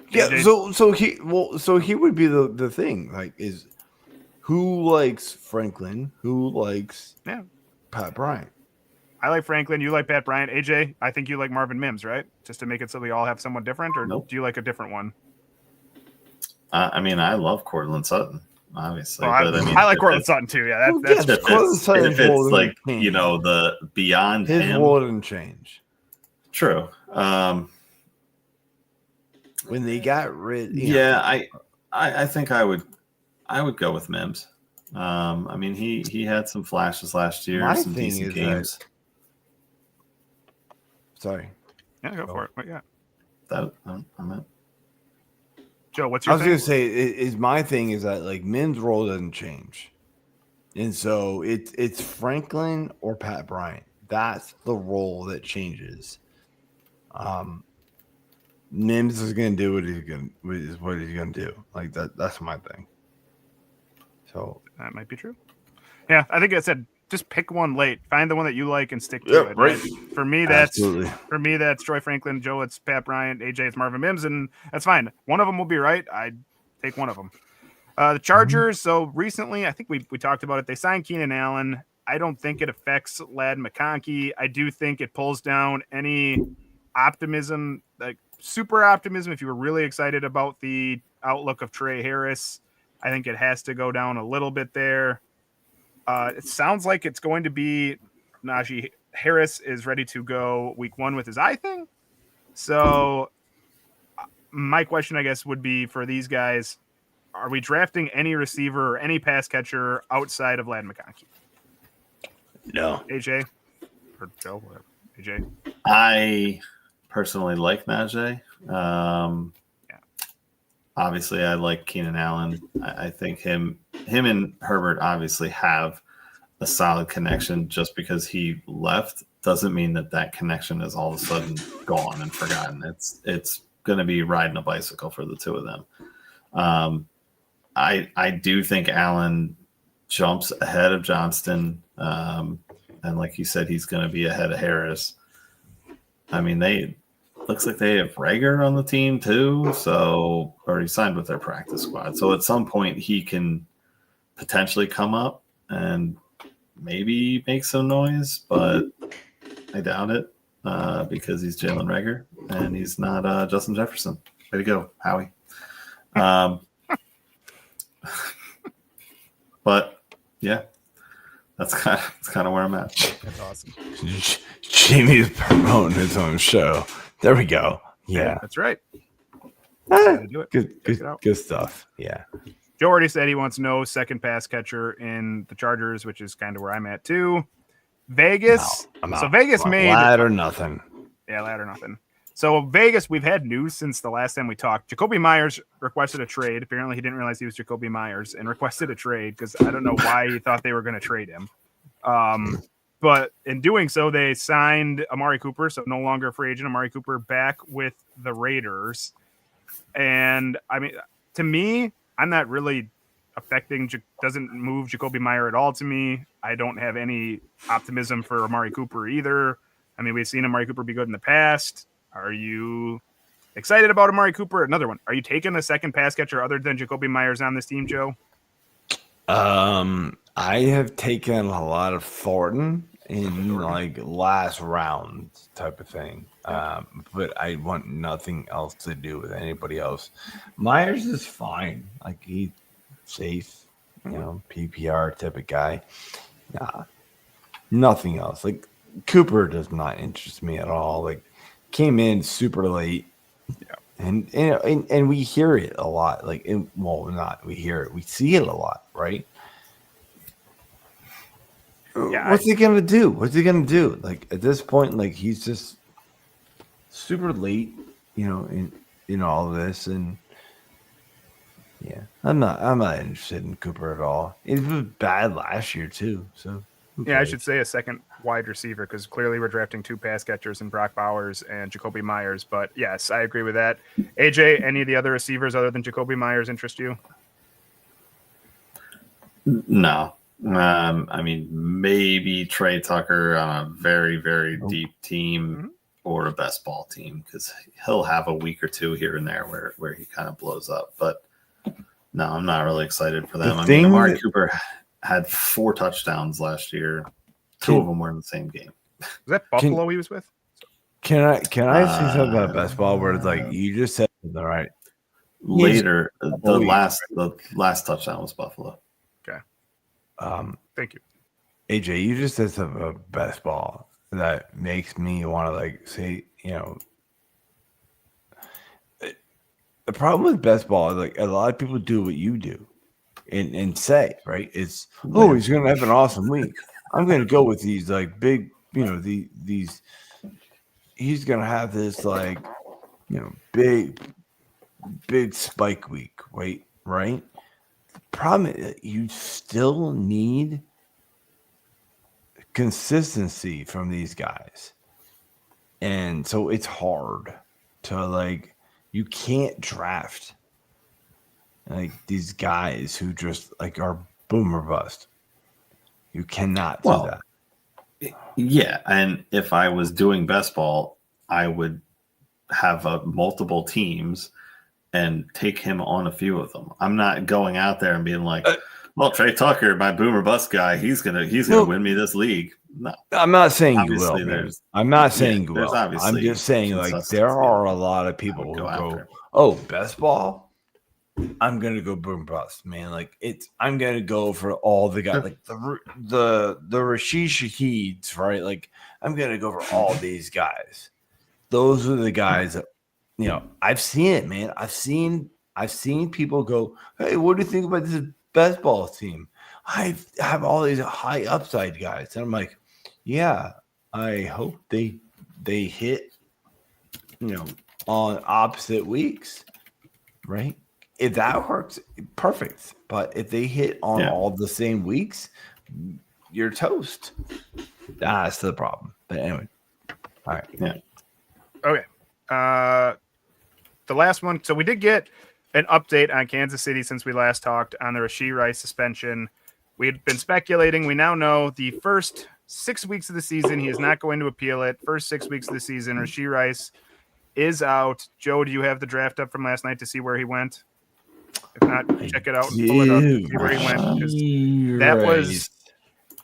Yeah, so he would be the thing. Like, is who likes Franklin? Who likes Pat Bryant? I like Franklin. You like Pat Bryant. AJ, I think you like Marvin Mims, right? Just to make it so we all have someone different, or do you like a different one? I mean, I love Cortland Sutton, obviously. Well, but I like Cortland Sutton too. Yeah, that's if it's like the beyond his him, role didn't change. True. When they got rid, I think I would go with Mims. I mean, he had some flashes last year, some decent games. Sorry. Yeah, go for it. But yeah. I'm in. Joe, what's your I was going to say, is my thing is that, like, Mims' role doesn't change. And so it's Franklin or Pat Bryant. That's the role that changes. Mims is going to do what he's going to do. Like, that's my thing. So that might be true. Yeah, I think I said just pick one late. Find the one that you like and stick to it. Right? For me, that's Troy Franklin. Joe, it's Pat Bryant. AJ, it's Marvin Mims, and that's fine. One of them will be right. I'd take one of them. The Chargers. So recently, I think we talked about it. They signed Keenan Allen. I don't think it affects Ladd McConkey. I do think it pulls down any optimism, like super optimism. If you were really excited about the outlook of Trey Harris, I think it has to go down a little bit there. It sounds like it's going to be Najee Harris is ready to go week 1 with his eye thing. So my question, I guess, would be for these guys, are we drafting any receiver or any pass catcher outside of Ladd McConkey? No. AJ? Or Joe? Whatever. AJ? I personally like Najee. Obviously, I like Keenan Allen. I think him and Herbert obviously have a solid connection. Just because he left doesn't mean that connection is all of a sudden gone and forgotten. It's going to be riding a bicycle for the two of them. I do think Allen jumps ahead of Johnston, and like you said, he's going to be ahead of Harris. I mean, looks like they have Rager on the team too, so already signed with their practice squad. So at some point he can potentially come up and maybe make some noise, but I doubt it because he's Jalen Rager and he's not Justin Jefferson. Way to go, Howie. But yeah, that's kind of where I'm at. That's awesome. Jamie's promoting his own show. There we go. Yeah, that's right. Do it. Good stuff. Yeah. Joe already said he wants no second pass catcher in the Chargers, which is kind of where I'm at too. Vegas. No, I'm out. So Vegas made Ladd or nothing. Yeah, Ladd or nothing. So Vegas, we've had news since the last time we talked. Jacoby Myers requested a trade. Apparently, he didn't realize he was Jacoby Myers and requested a trade because I don't know why he thought they were going to trade him. But in doing so, they signed Amari Cooper, so no longer a free agent. Amari Cooper back with the Raiders. And I mean, to me, I'm not really doesn't move Jacoby Meyer at all to me. I don't have any optimism for Amari Cooper either. I mean, we've seen Amari Cooper be good in the past. Are you excited about Amari Cooper? Another one. Are you taking a second pass catcher other than Jacoby Myers on this team, Joe? I have taken a lot of Thornton in like last round type of thing. But I want nothing else to do with anybody else. Myers is fine. Like he's safe, PPR type of guy. Nah, nothing else. Like Cooper does not interest me at all. Like came in super late. Yeah. And we hear it a lot. Like we hear it. We see it a lot, right? Yeah, What's he gonna do? What's he gonna do? Like at this point, like he's just super late, in all of this, and yeah, I'm not interested in Cooper at all. It was bad last year too, so yeah, I should say a second wide receiver because clearly we're drafting 2 pass catchers in Brock Bowers and Jacoby Myers. But yes, I agree with that. AJ, any of the other receivers other than Jacoby Myers interest you? No. I mean, maybe Trey Tucker on a very, very deep team or a best ball team because he'll have a week or two here and there where he kind of blows up. But no, I'm not really excited for them. Amari Cooper had 4 touchdowns last year. 2 of them were in the same game. Was that Buffalo he was with? Can I say something about best ball where it's like you just said all right? Later, the last touchdown was Buffalo. Okay. Thank you. AJ, you just said something about best ball that makes me want to say, the problem with best ball is like a lot of people do what you do and say, right? It's he's gonna have an awesome week. I'm gonna go with these like big, these he's gonna have this big spike week, right? The problem is you still need consistency from these guys. And so it's hard to you can't draft these guys who just are boom or bust. You cannot do that. Yeah. And if I was doing best ball, I would have multiple teams and take him on a few of them. I'm not going out there and being like, well, Trey Tucker, my boomer bust guy, he's gonna win me this league. No, I'm not saying obviously you will. I'm not saying you will. I'm just saying there are a lot of people who go, best ball. I'm gonna go boom bust, man. I'm gonna go for all the guys, the Rashid Shaheeds, right? I'm gonna go for all these guys. Those are the guys that I've seen it, man. I've seen people go, hey, what do you think about this best ball team? I have all these high upside guys. And I'm like, yeah, I hope they hit, on opposite weeks, right? If that works, perfect. But if they hit on all the same weeks, you're toast. That's the problem. But anyway, all right. Yeah. Okay. The last one. So we did get an update on Kansas City since we last talked on the Rashee Rice suspension. We had been speculating. We now know the first 6 weeks of the season, he is not going to appeal it. First 6 weeks of the season, Rashee Rice is out. Joe, do you have the draft up from last night to see where he went? If not, check it out and pull it up and see where he went. Because that was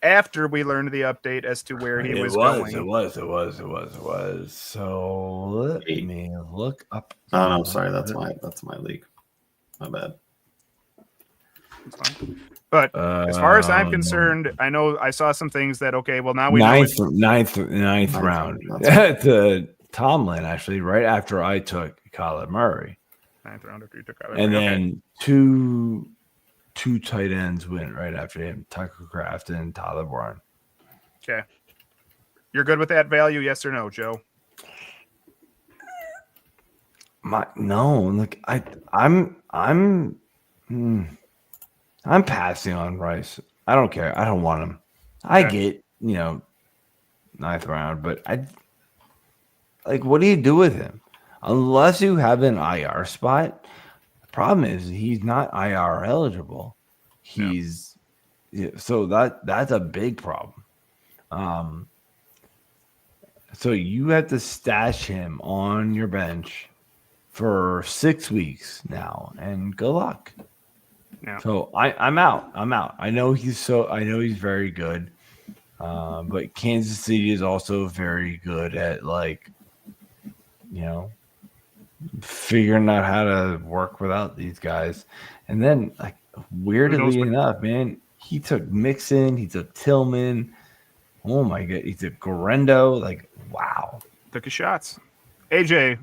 after we learned the update as to where he was going. It was. So let me look up. Oh no, sorry, that's my league. My bad. But as far as I'm concerned, I know I saw some things that now we know ninth round. The Tomlin actually right after I took Kyler Murray. 9th round after you took Kyler Murray. And then two tight ends went right after him, Tucker Kraft and Tyler Warren. Okay. You're good with that value, yes or no, Joe? I'm passing on Rice. I don't care. I don't want him. I get, 9th round, but what do you do with him? unless you have an IR spot. The problem is he's not IR eligible. So that's a big problem. So you have to stash him on your bench for 6 weeks now, and good luck. Yeah. So I'm out. I know he's very good. But Kansas City is also very good at figuring out how to work without these guys. And then weirdly enough, man, he took Mixon, he took Tillman. Oh my god, he took Gorendo. Wow. Took his shots. AJ,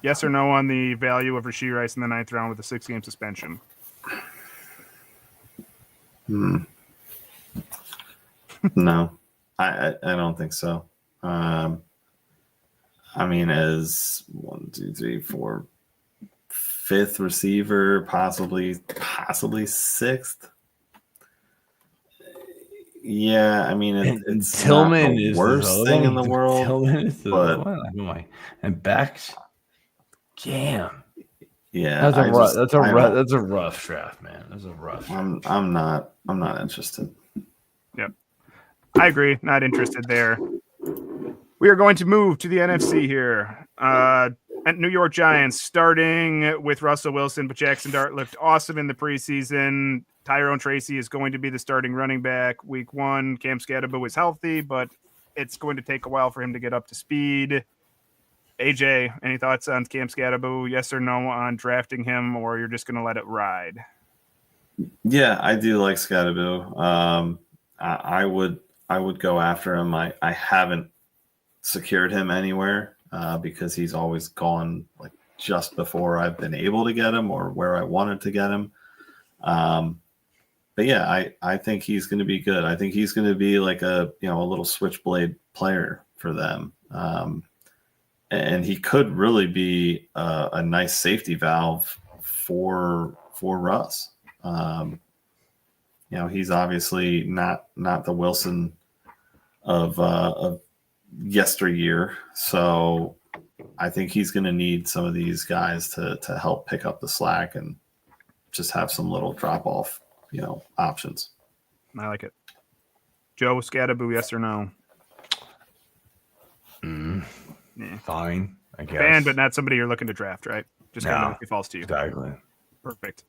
yes or no on the value of Rashee Rice in the 9th round with a 6-game suspension? No, I don't think so. I mean, as 1, 2, 3, 4, 5th receiver, possibly 6th. Yeah, I mean, it's Tillman not the is worst thing in the world. Tillman is but and backs. Damn. Yeah, that's a rough draft, man. That's a rough. I'm not interested. Yep, I agree. Not interested there. We are going to move to the NFC here. New York Giants, starting with Russell Wilson, but Jackson Dart looked awesome in the preseason. Tyrone Tracy is going to be the starting running back week 1. Cam Skattebo is healthy, but it's going to take a while for him to get up to speed. AJ, any thoughts on Cam Skattebo? Yes or no on drafting him, or you're just going to let it ride? Yeah, I do like Skattebo. I would go after him. I haven't secured him anywhere because he's always gone just before I've been able to get him or where I wanted to get him. But yeah, I think he's going to be good. I think he's going to be like a little switchblade player for them. And he could really be a nice safety valve for Russ. He's obviously not the Wilson of yesteryear. So I think he's going to need some of these guys to help pick up the slack and just have some little drop off, options. I like it. Joe Skattebo, yes or no? Fine, I guess. Fan, but not somebody you're looking to draft, right? Just kind of if he falls to you. Exactly. Perfect.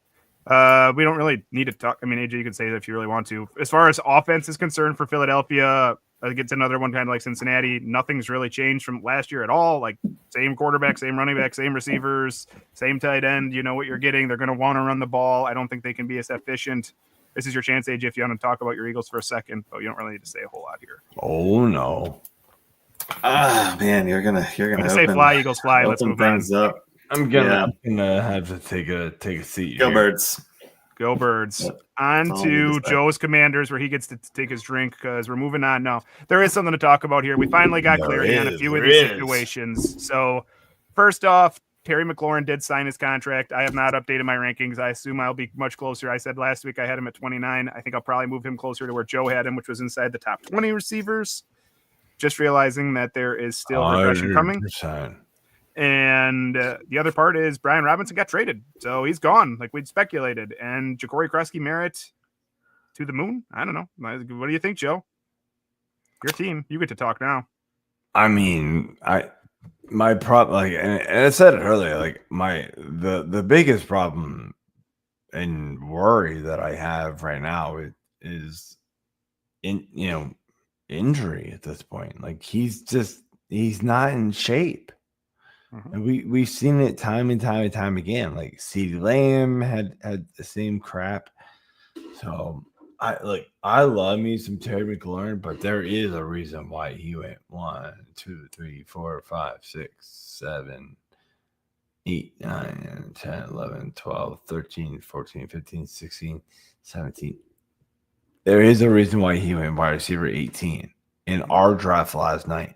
We don't really need to talk. I mean, AJ, you can say that if you really want to. As far as offense is concerned for Philadelphia, I think it's another one kind of like Cincinnati. Nothing's really changed from last year at all. Same quarterback, same running back, same receivers, same tight end. You know what you're getting. They're going to want to run the ball. I don't think they can be as efficient. This is your chance, AJ, if you want to talk about your Eagles for a second, but you don't really need to say a whole lot here. Oh no. Man, you're gonna say fly, Eagles fly. Let's move things on. Up. I'm gonna have to take a seat. Go here. Birds. Go Birds. Yep. On to Joe's Commanders, where he gets to take his drink because we're moving on. No, there is something to talk about here. We finally got clarity on a few of these situations. So, first off, Terry McLaurin did sign his contract. I have not updated my rankings. I assume I'll be much closer. I said last week I had him at 29. I think I'll probably move him closer to where Joe had him, which was inside the top 20 receivers. Just realizing that there is still regression coming. And the other part is Brian Robinson got traded. So he's gone, like we'd speculated. And Ja'Cory Krusky-Merritt to the moon? I don't know. What do you think, Joe? Your team. You get to talk now. I mean, my problem, and I said it earlier, the biggest problem and worry that I have right now is injury at this point. He's not in shape. Mm-hmm. And we've seen it time and time again. CeeDee Lamb had the same crap. So I love me some Terry McLaurin, but there is a reason why he went 1, 2, 3, 4, 5, 6, 7, 8, 9, 10, 11, 12, 13, 14, 15, 16, 17. There is a reason why he went wide receiver 18 in our draft last night.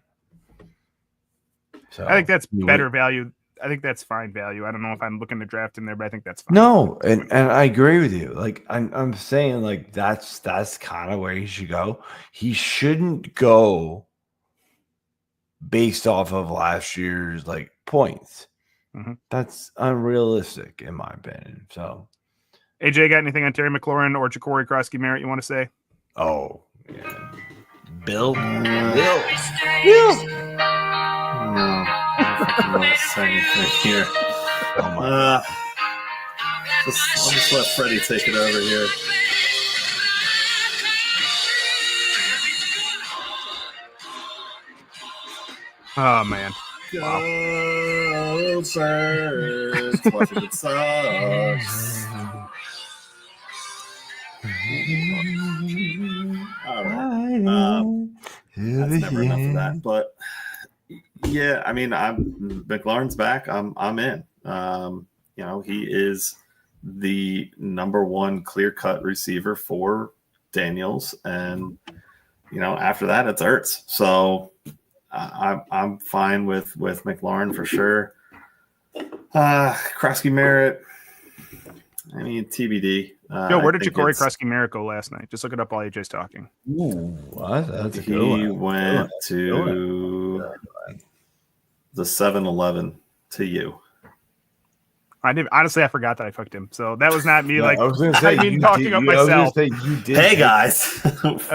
So I think that's better value. I think that's fine value. I don't know if I'm looking to draft him there, but I think that's fine. No, and I agree with you. I'm saying that's kind of where he should go. He shouldn't go based off of last year's points. That's unrealistic in my opinion. So, AJ, got anything on Terry McLaurin or Ja'Cory Krosky-Merritt you want to say? oh, yeah. Bill. No, I don't think I'm gonna say anything here. Oh my. I'll just let Freddie take it over here. Oh, man. Go Birds, Washington sucks. All right. That's never enough of that. But yeah, I mean, McLaurin's back. I'm in. He is the number one clear-cut receiver for Daniels, and after that it's Ertz. So I'm fine with McLaurin for sure. Krosky-Merritt, I mean, TBD. Yo, where did Ja'Cory Krosky-Merritt go last night? Just look it up while AJ's talking. Ooh, that's a good He one. went to the 7-Eleven to you. Honestly, I forgot that I fucked him. So that was not me. I was going to say, you talking up myself. You did. Hey guys,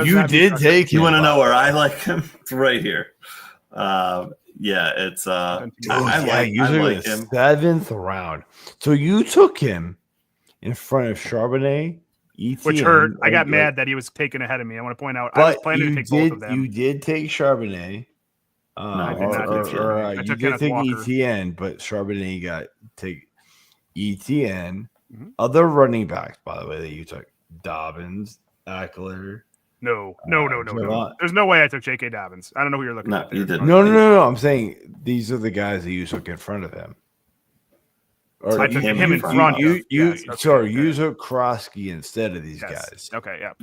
You did take. You want to know where I like him? It's right here. Yeah, it's I like him. 7th round. So you took him in front of Charbonnet, ETN, Which hurt. I got mad that he was taken ahead of me. I want to point out I was planning to take both of them. You did take Charbonnet. I did not take Charbonnet. I You took did take Walker. ETN, but Charbonnet got take ETN. Other running backs, by the way, that you took: Dobbins, Eckler. No. Javon. There's no way I took J.K. Dobbins. I don't know who you're looking No, at. you didn't. No. I'm saying these are the guys that you took in front of him. Or I took him in front. You Yes, okay, sorry, okay. you took Krosky instead of these Yes. guys. Okay, yeah.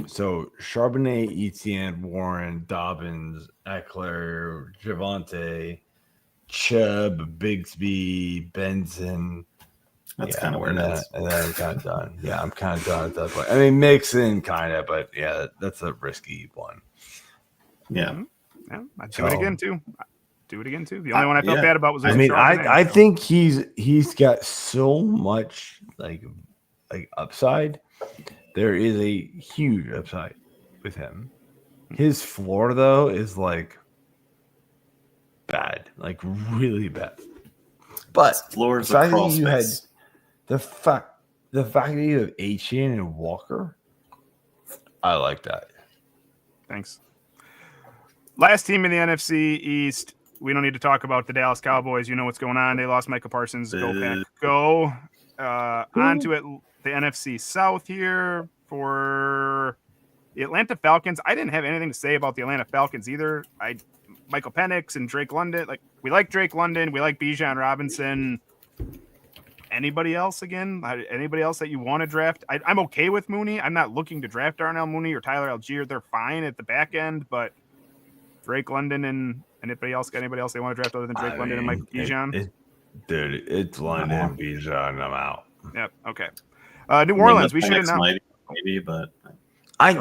So Charbonnet, Etienne, Warren, Dobbins, Eckler, Javonte, Chubb, Bigsby, Benson. That's kind of where it is. And then I'm kind of done. Yeah, I'm kind of done at that point. I mean, Mixon kind of, but yeah, that's a risky one. Yeah. Yeah, I'd do it again too. The only one I felt bad about was. I mean, Charbonnet, I so. think he's got so much like upside. There is a huge upside with him. His floor though is like bad, like really bad. But Floors the are fact crawl that you had space. the fact that you have Etienne and Walker, I like that. Thanks. Last team in the NFC East. We don't need to talk about the Dallas Cowboys. You know what's going on. They lost Micah Parsons. Go Pack, go. On to it. The NFC South here for the Atlanta Falcons. I didn't have anything to say about the Atlanta Falcons either. Michael Penix and Drake London. Like, we like Drake London. We like Bijan Robinson. Anybody else again? Anybody else that you want to draft? I'm okay with Mooney. I'm not looking to draft Darnell Mooney or Tyler Algier. They're fine at the back end, but Drake London and anybody else got anybody else they want to draft other than Drake London and Mike Bijan? Dude, it's London Bijan. I'm out. Yep. Okay. New Orleans. We should have not. Maybe, but I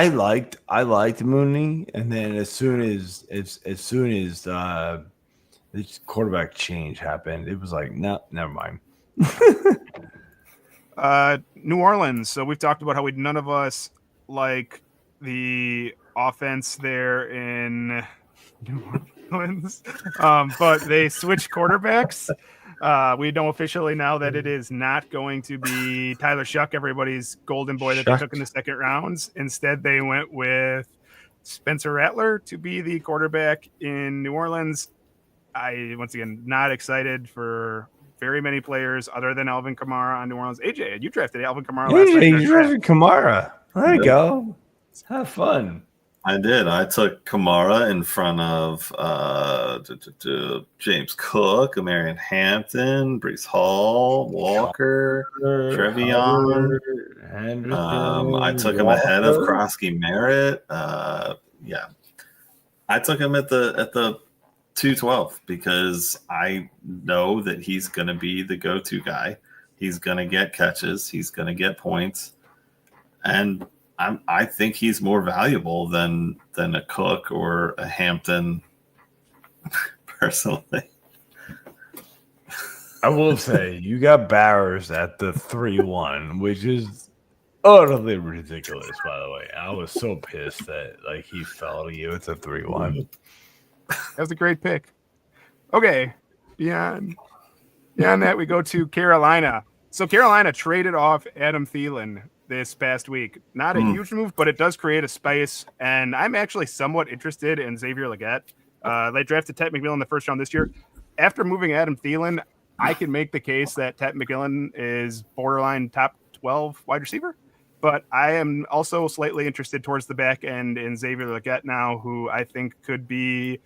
liked Mooney, and then as soon as the quarterback change happened, it was like, no, never mind. New Orleans. So we've talked about how none of us like the offense there in New Orleans, but they switched quarterbacks. We know officially now that it is not going to be Tyler Shuck, everybody's golden boy that they took in the second rounds. Instead, they went with Spencer Rattler to be the quarterback in New Orleans. Once again, not excited for very many players other than Alvin Kamara on New Orleans. AJ, you drafted Alvin Kamara last night. You drafted Kamara. There you go. Let's have fun. I did. I took Kamara in front of James Cook, Marion Hampton, Breece Hall, Walker, Trevion. I took him ahead of Krosky-Merritt. Yeah, I took him at the 212 because I know that he's going to be the go-to guy. He's going to get catches. He's going to get points, and I think he's more valuable than a Cook or a Hampton, personally. I will say you got Bowers at the 3-1, which is utterly ridiculous. By the way, I was so pissed that like he fell to you. It's a 3-1. That was a great pick. Okay, beyond that, we go to Carolina. So Carolina traded off Adam Thielen this past week. Not a huge move, but it does create a spice. And I'm actually somewhat interested in Xavier Legette. They drafted Ted McMillan in the first round this year. After moving Adam Thielen, I can make the case that Ted McMillan is borderline top 12 wide receiver. But I am also slightly interested towards the back end in Xavier Legette now, who I think could be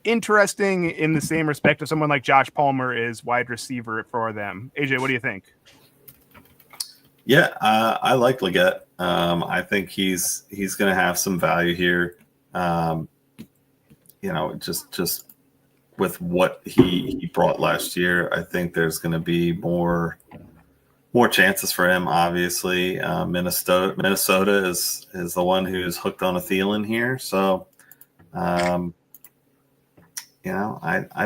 interesting in the same respect of someone like Josh Palmer is wide receiver for them. AJ, what do you think? Yeah, I like Legette. I think he's going to have some value here. Just with what he brought last year, I think there's going to be more chances for him. Obviously, Minnesota is the one who's hooked on a Thielen here. So, I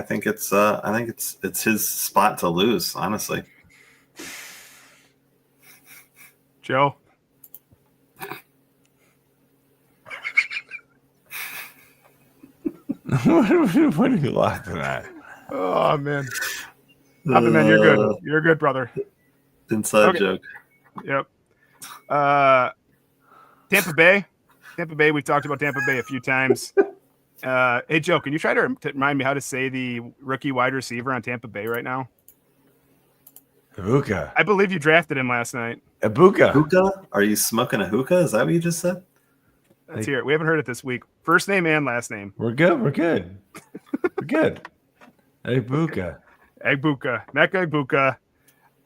think it's his spot to lose. Honestly, Joe. What are you laughing at? Oh man, nothing, man. You're good. You're good, brother. Inside joke. Yep. Tampa Bay. We've talked about Tampa Bay a few times. Hey, Joe, can you try to remind me how to say the rookie wide receiver on Tampa Bay right now? Ibuka. I believe you drafted him last night. Ibuka. Hookah? Are you smoking a hookah? Is that what you just said? Let's hear it. We haven't heard it this week. First name and last name. We're good. We're good. Ibuka. Mecca Ibuka.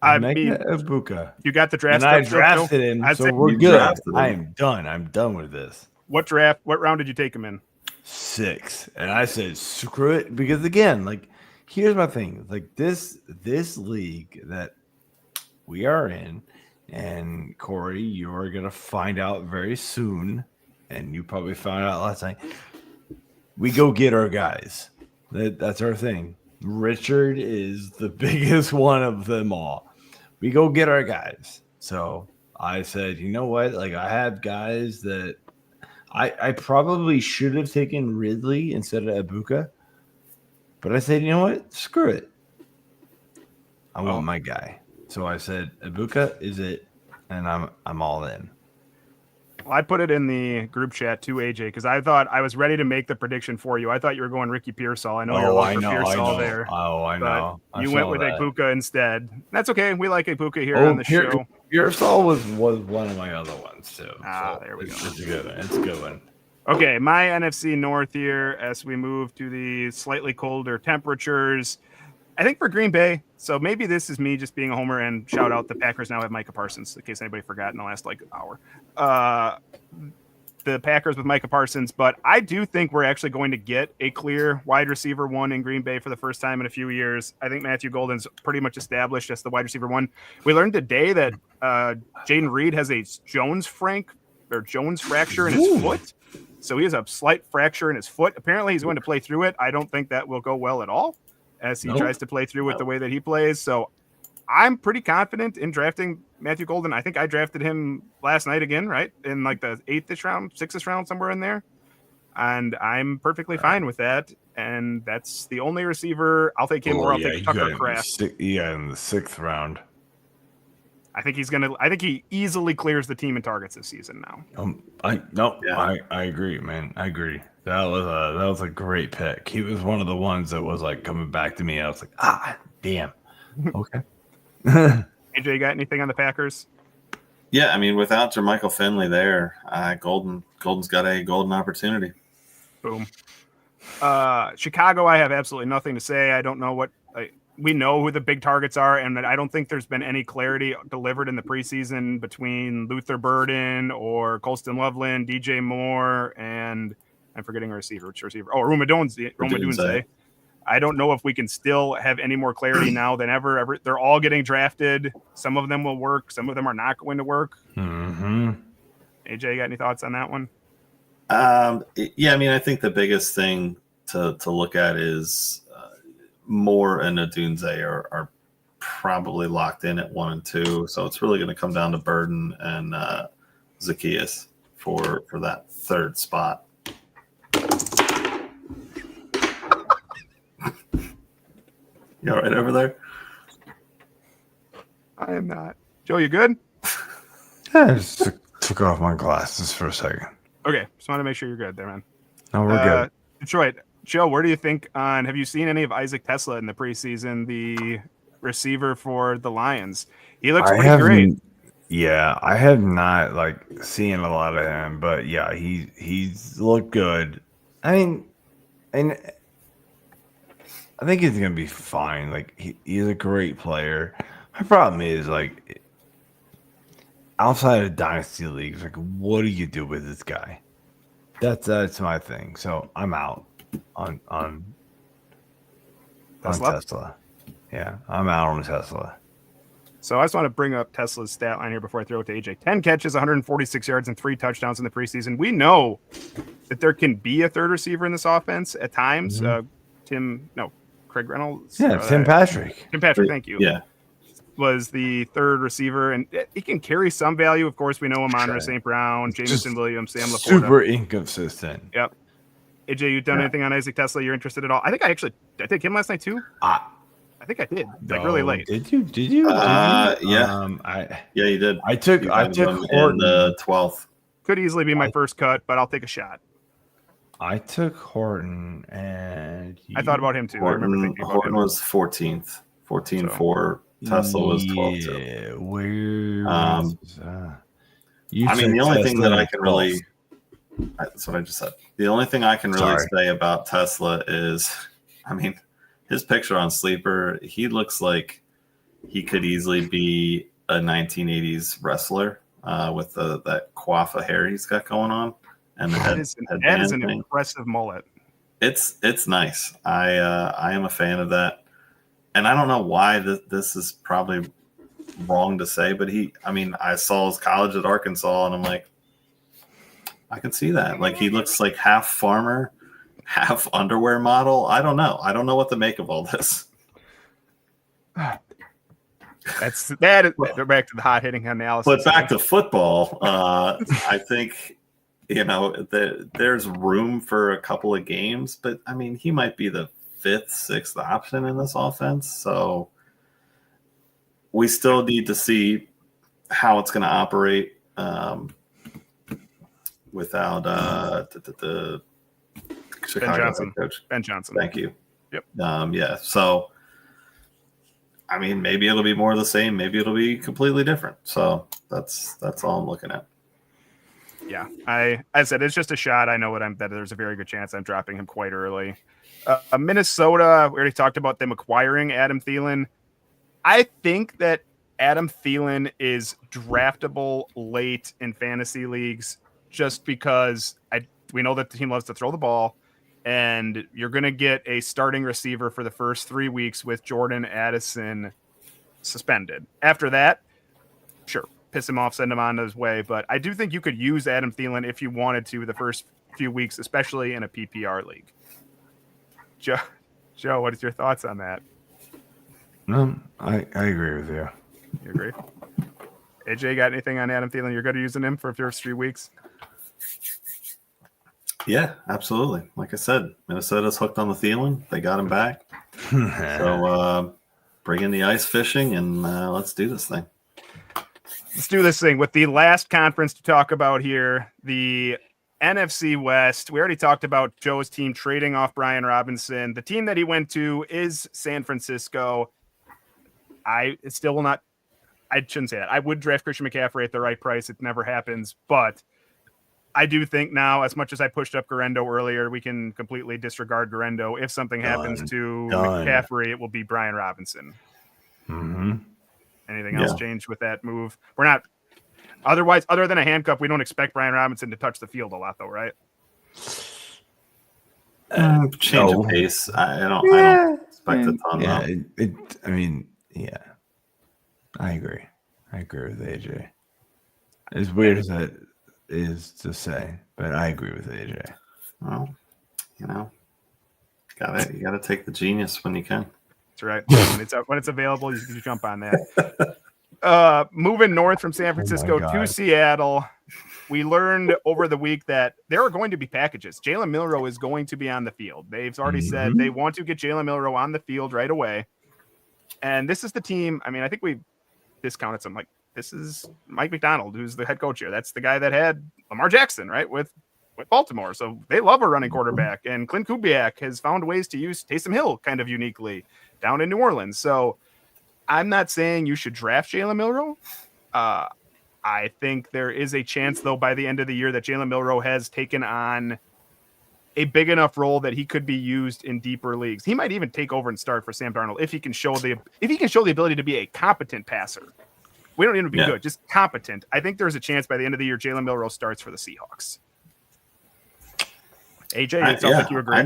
Ibuka. You got the draft. And I drafted him, so we're good. I am done. I'm done with this. What round did you take him in? 6. And I said, screw it. Because again, like, here's my thing. Like this league that we are in, and Corey, you are going to find out very soon, and you probably found out last night, we go get our guys. That's our thing. Richard is the biggest one of them all. We go get our guys. So I said, you know what? Like, I have guys that I probably should have taken Ridley instead of Ibuka. But I said, you know what? Screw it. I want my guy. So I said, Ibuka is it, and I'm all in. Well, I put it in the group chat too, AJ, because I thought I was ready to make the prediction for you. I thought you were going Ricky Pearsall. I know you're looking for Pearsall there. Oh, I know. You went with Ibuka instead. That's okay. We like Ibuka here on the show. Pearsall was one of my other ones too. There we go. It's a good one. It's a good one. Okay, my NFC North here as we move to the slightly colder temperatures. I think for Green Bay, so maybe this is me just being a homer, and shout out the Packers now have Micah Parsons, in case anybody forgot in the last hour. The Packers with Micah Parsons, but I do think we're actually going to get a clear wide receiver one in Green Bay for the first time in a few years. I think Matthew Golden's pretty much established as the wide receiver one. We learned today that Jaden Reed has a Jones fracture in his foot. So he has a slight fracture in his foot. Apparently he's going to play through it. I don't think that will go well at all as he tries to play through it the way that he plays. So I'm pretty confident in drafting Matthew Golden. I think I drafted him last night again, right? In like the 8th round, 6th round, somewhere in there. And I'm perfectly fine with that. And that's the only receiver. I'll take him or I'll take Tucker Kraft. Yeah, in the 6th round. I think he easily clears the team in targets this season now. I agree, man. I agree. That was a great pick. He was one of the ones that was like coming back to me. I was like, damn. Okay. AJ, got anything on the Packers? Yeah, I mean, without Jermichael Finley there, Golden's got a golden opportunity. Boom. Chicago, I have absolutely nothing to say. I don't know what we know who the big targets are, and I don't think there's been any clarity delivered in the preseason between Luther Burden or Colston Loveland, DJ Moore, and I'm forgetting a receiver. Which receiver? Oh, Rumadunze. I don't know if we can still have any more clarity now than ever. They're all getting drafted. Some of them will work. Some of them are not going to work. Mm-hmm. AJ, got any thoughts on that one? Yeah, I mean, I think the biggest thing to look at is Moore and Adunze are probably locked in at 1 and 2. So it's really going to come down to Burden and Zacchaeus for that third spot. You all right over there? I am not. Joe, you good? I just took off my glasses for a second. Okay, just want to make sure you're good there, man. No, we're good. Detroit. Joe, where do you think have you seen any of Isaac Tesla in the preseason, the receiver for the Lions? He looks pretty great. Yeah, I have not seen a lot of him, but yeah, he's looked good. I mean, and I think he's gonna be fine. He's a great player. My problem is outside of dynasty leagues, what do you do with this guy? That's my thing. So I'm out on Tesla. Yeah, I'm out on Tesla. So I just want to bring up Tesla's stat line here before I throw it to AJ. 10 catches, 146 yards, and 3 touchdowns in the preseason. We know that there can be a third receiver in this offense at times. Mm-hmm. Craig Reynolds. Yeah, Tim Patrick. Tim Patrick, thank you. Yeah. Was the third receiver, and he can carry some value. Of course, we know Amon-Ra St. Brown, Jameson Williams, Sam Laporta. Super inconsistent. Yep. AJ, you done anything on Isaac Tesla you're interested at all? I think I take him last night too. I think I did. Really late. Did you? Yeah. Yeah, you did. I took Horton. The 12th. Could easily be my first cut, but I'll take a shot. I took Horton, and I thought about him too. I remember thinking about Horton him. was 14th. 14 for Tesla was 12 too. Yeah, where? The only thing that I can really. That's what I just said. The only thing I can really say about Tesla is, his picture on Sleeper, he looks like he could easily be a 1980s wrestler with that coif of hair he's got going on, and that is an impressive mullet. It's nice. I am a fan of that, and I don't know why this is probably wrong to say, but I saw his college at Arkansas, and I'm like, I can see that. He looks like half farmer, half underwear model. I don't know. I don't know what to make of all this. Back to the hot hitting analysis. But back to football, I think there's room for a couple of games, but he might be the 5th, 6th option in this offense. So we still need to see how it's going to operate without the Chicago head coach. Ben Johnson. Thank you. Yep. Yeah. So, maybe it'll be more of the same. Maybe it'll be completely different. So that's all I'm looking at. Yeah. I said, it's just a shot. I know that there's a very good chance I'm dropping him quite early. Minnesota, we already talked about them acquiring Adam Thielen. I think that Adam Thielen is draftable late in fantasy leagues just because we know that the team loves to throw the ball, and you're going to get a starting receiver for the first 3 weeks with Jordan Addison suspended. After that, sure, piss him off, send him on his way. But I do think you could use Adam Thielen if you wanted to the first few weeks, especially in a PPR league. Joe, what is your thoughts on that? No, I agree with you. You agree? AJ, got anything on Adam Thielen? You're good at using him for the first 3 weeks? Yeah, absolutely. Like I said, Minnesota's hooked on the Thielen. They got him back. So bring in the ice fishing and let's do this thing. Let's do this thing with the last conference to talk about here, the NFC West. We already talked about Joe's team trading off Brian Robinson. The team that he went to is San Francisco. I shouldn't say that. I would draft Christian McCaffrey at the right price. It never happens, but I do think now, as much as I pushed up Garendo earlier, we can completely disregard Garendo. If something happens to McCaffrey, it will be Brian Robinson. Mm-hmm. Anything else change with that move? We're not. Otherwise, other than a handcuff, we don't expect Brian Robinson to touch the field a lot, though, right? Change of pace. I don't expect a ton. Yeah, I agree. I agree with AJ. As weird as that is to say, but I agree with AJ. Well, You gotta take the genius when you can. That's right. When it's available, you jump on that. Moving north from San Francisco to Seattle, we learned over the week that there are going to be packages. Jalen Milroe is going to be on the field. They've already said they want to get Jalen Milroe on the field right away. And this is the team. I mean, I think we discounted some. Like, this is Mike McDonald, who's the head coach here. That's the guy that had Lamar Jackson, right, with Baltimore. So they love a running quarterback. And Clint Kubiak has found ways to use Taysom Hill kind of uniquely down in New Orleans. So I'm not saying you should draft Jalen Milroe. I think there is a chance, though, by the end of the year that Jalen Milroe has taken on a big enough role that he could be used in deeper leagues. He might even take over and start for Sam Darnold if he can show the ability to be a competent passer. We don't need to be good, just competent. I think there's a chance by the end of the year Jalen Milroe starts for the Seahawks. AJ, it sounds like you agree. I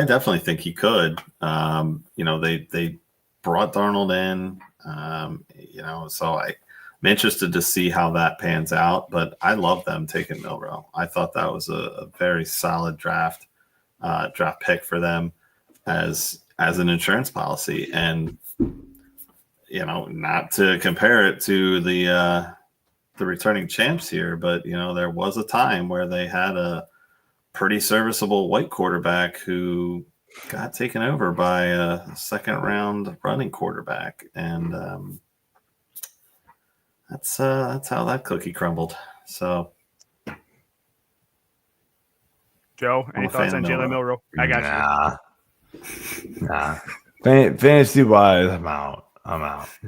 definitely think he could. They brought Darnold in, so I'm interested to see how that pans out, but I love them taking Milroe. I thought that was a very solid draft pick for them as an insurance policy. And, not to compare it to the returning champs here, but, there was a time where they had a pretty serviceable white quarterback who got taken over by a second round running quarterback. And, that's how that cookie crumbled. So, Joe, any thoughts on Jalen Milroe? I got you. Nah. Fantasy wise, I'm out.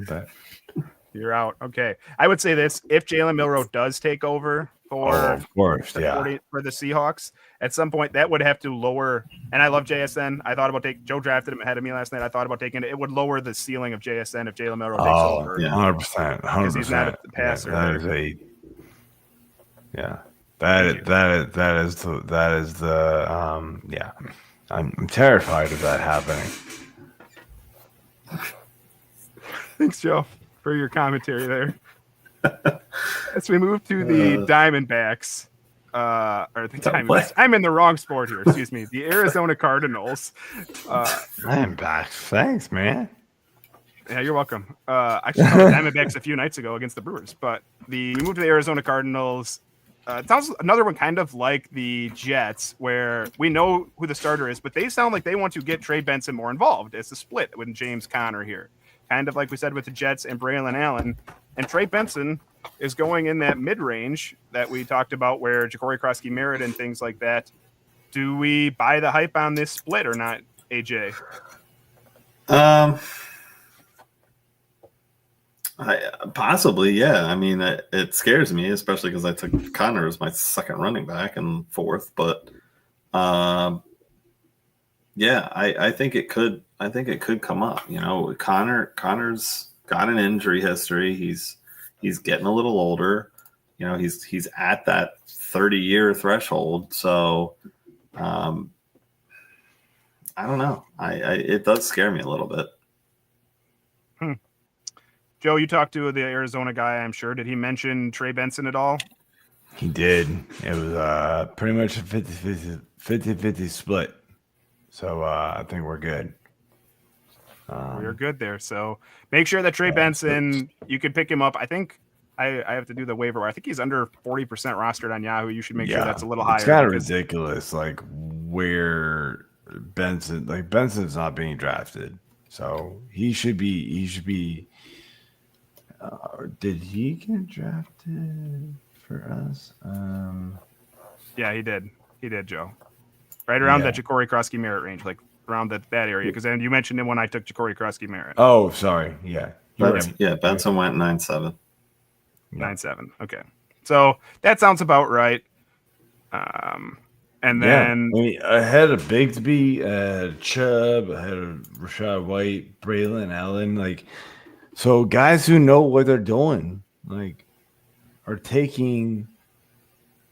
But you're out. Okay. I would say this: if Jalen Milroe does take over for the Seahawks, at some point that would have to lower. And I love JSN. I thought about Joe drafted him ahead of me last night. I thought about taking it. It would lower the ceiling of JSN if Jalen Milroe takes over. 100%. Because he's not a passer. That is the I'm terrified of that happening. Thanks, Joe, for your commentary there. As we move to the Diamondbacks, or the Diamondbacks. I'm in the wrong sport here. Excuse me. The Arizona Cardinals. Diamondbacks. Thanks, man. Yeah, you're welcome. I just covered Diamondbacks a few nights ago against the Brewers, but we moved to the Arizona Cardinals. It sounds another one kind of like the Jets, where we know who the starter is, but they sound like they want to get Trey Benson more involved. It's a split with James Conner here. Kind of like we said with the Jets and Braylon Allen. And Trey Benson is going in that mid-range that we talked about where Ja'Cory Krosky-Merritt and things like that. Do we buy the hype on this split or not, AJ? Possibly, yeah. I mean, it scares me, especially because I took Connor as my second running back and fourth. But I think it could. I think it could come up. Connor's got an injury history. He's getting a little older. He's at that 30-year threshold. So I don't know. It does scare me a little bit. Joe, you talked to the Arizona guy, I'm sure. Did he mention Trey Benson at all? He did. It was pretty much a 50-50 split. So I think we're good. We're good there. So make sure that Trey Benson, you can pick him up. I think I have to do the waiver. I think he's under 40% rostered on Yahoo. You should make sure that's a little higher. It's kind of ridiculous, like where Benson's not being drafted. So he should be. Did he get drafted for us? Yeah, he did. He did, Joe. Right around that Ja'Cory Krosky-Merritt range, like around that area. Because then you mentioned him when I took Ja'Cory Krosky-Merritt. Oh, sorry. Yeah. Benson went 9-7. 9-7. Okay. So that sounds about right. And then ahead of Bigsby, Chubb, ahead of Rashad White, Braylon Allen, so guys who know what they're doing, are taking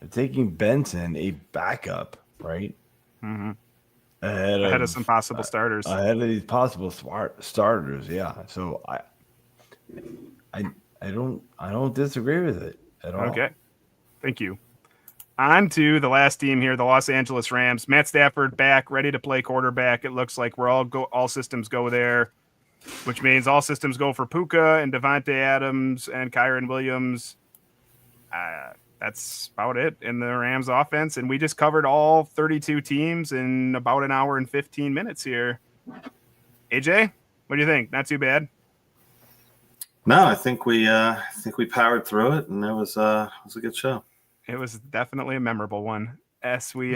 Benson, a backup, right? Mm-hmm. Ahead of some possible starters. Ahead of these possible starters, yeah. So I don't disagree with it at all. Okay, thank you. On to the last team here, the Los Angeles Rams. Matt Stafford back, ready to play quarterback. It looks like we're all systems go there, which means all systems go for Puka and Devontae Adams and Kyron Williams. That's about it in the Rams offense. And we just covered all 32 teams in about an hour and 15 minutes here. AJ, what do you think? Not too bad. No, I think we powered through it, and it was a good show. It was definitely a memorable one. As we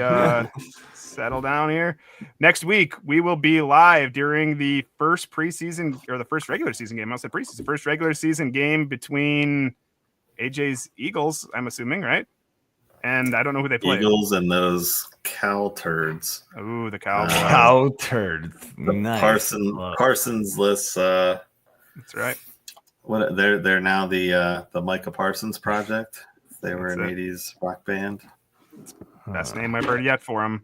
settle down here, next week we will be live during the first preseason or the first regular season game. I said preseason, first regular season game between AJ's Eagles. I'm assuming, right? And I don't know who they play. Eagles and those cow turds. Ooh, the Cowboys. Cow turds. Nice. Parsons list. That's right. What they're now the Micah Parsons Project. They were an 80s rock band. Best name I've heard yet for them.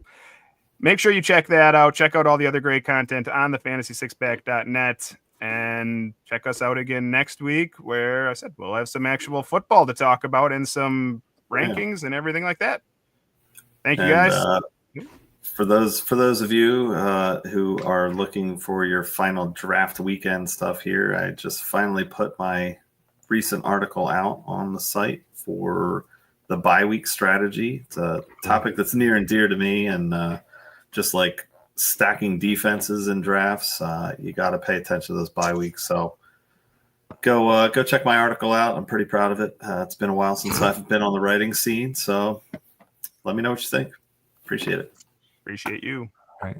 Make sure you check that out. Check out all the other great content on the fantasy6pack.net. And check us out again next week, where I said we'll have some actual football to talk about and some rankings and everything like that. Thank you, guys. For those of you who are looking for your final draft weekend stuff here, I just finally put my recent article out on the site for the bye week strategy. It's a topic that's near and dear to me, and just like stacking defenses in drafts, you got to pay attention to those bye weeks. So go check my article out. I'm pretty proud of it. It's been a while since I've been on the writing scene, so let me know what you think. Appreciate it. Appreciate you. All right.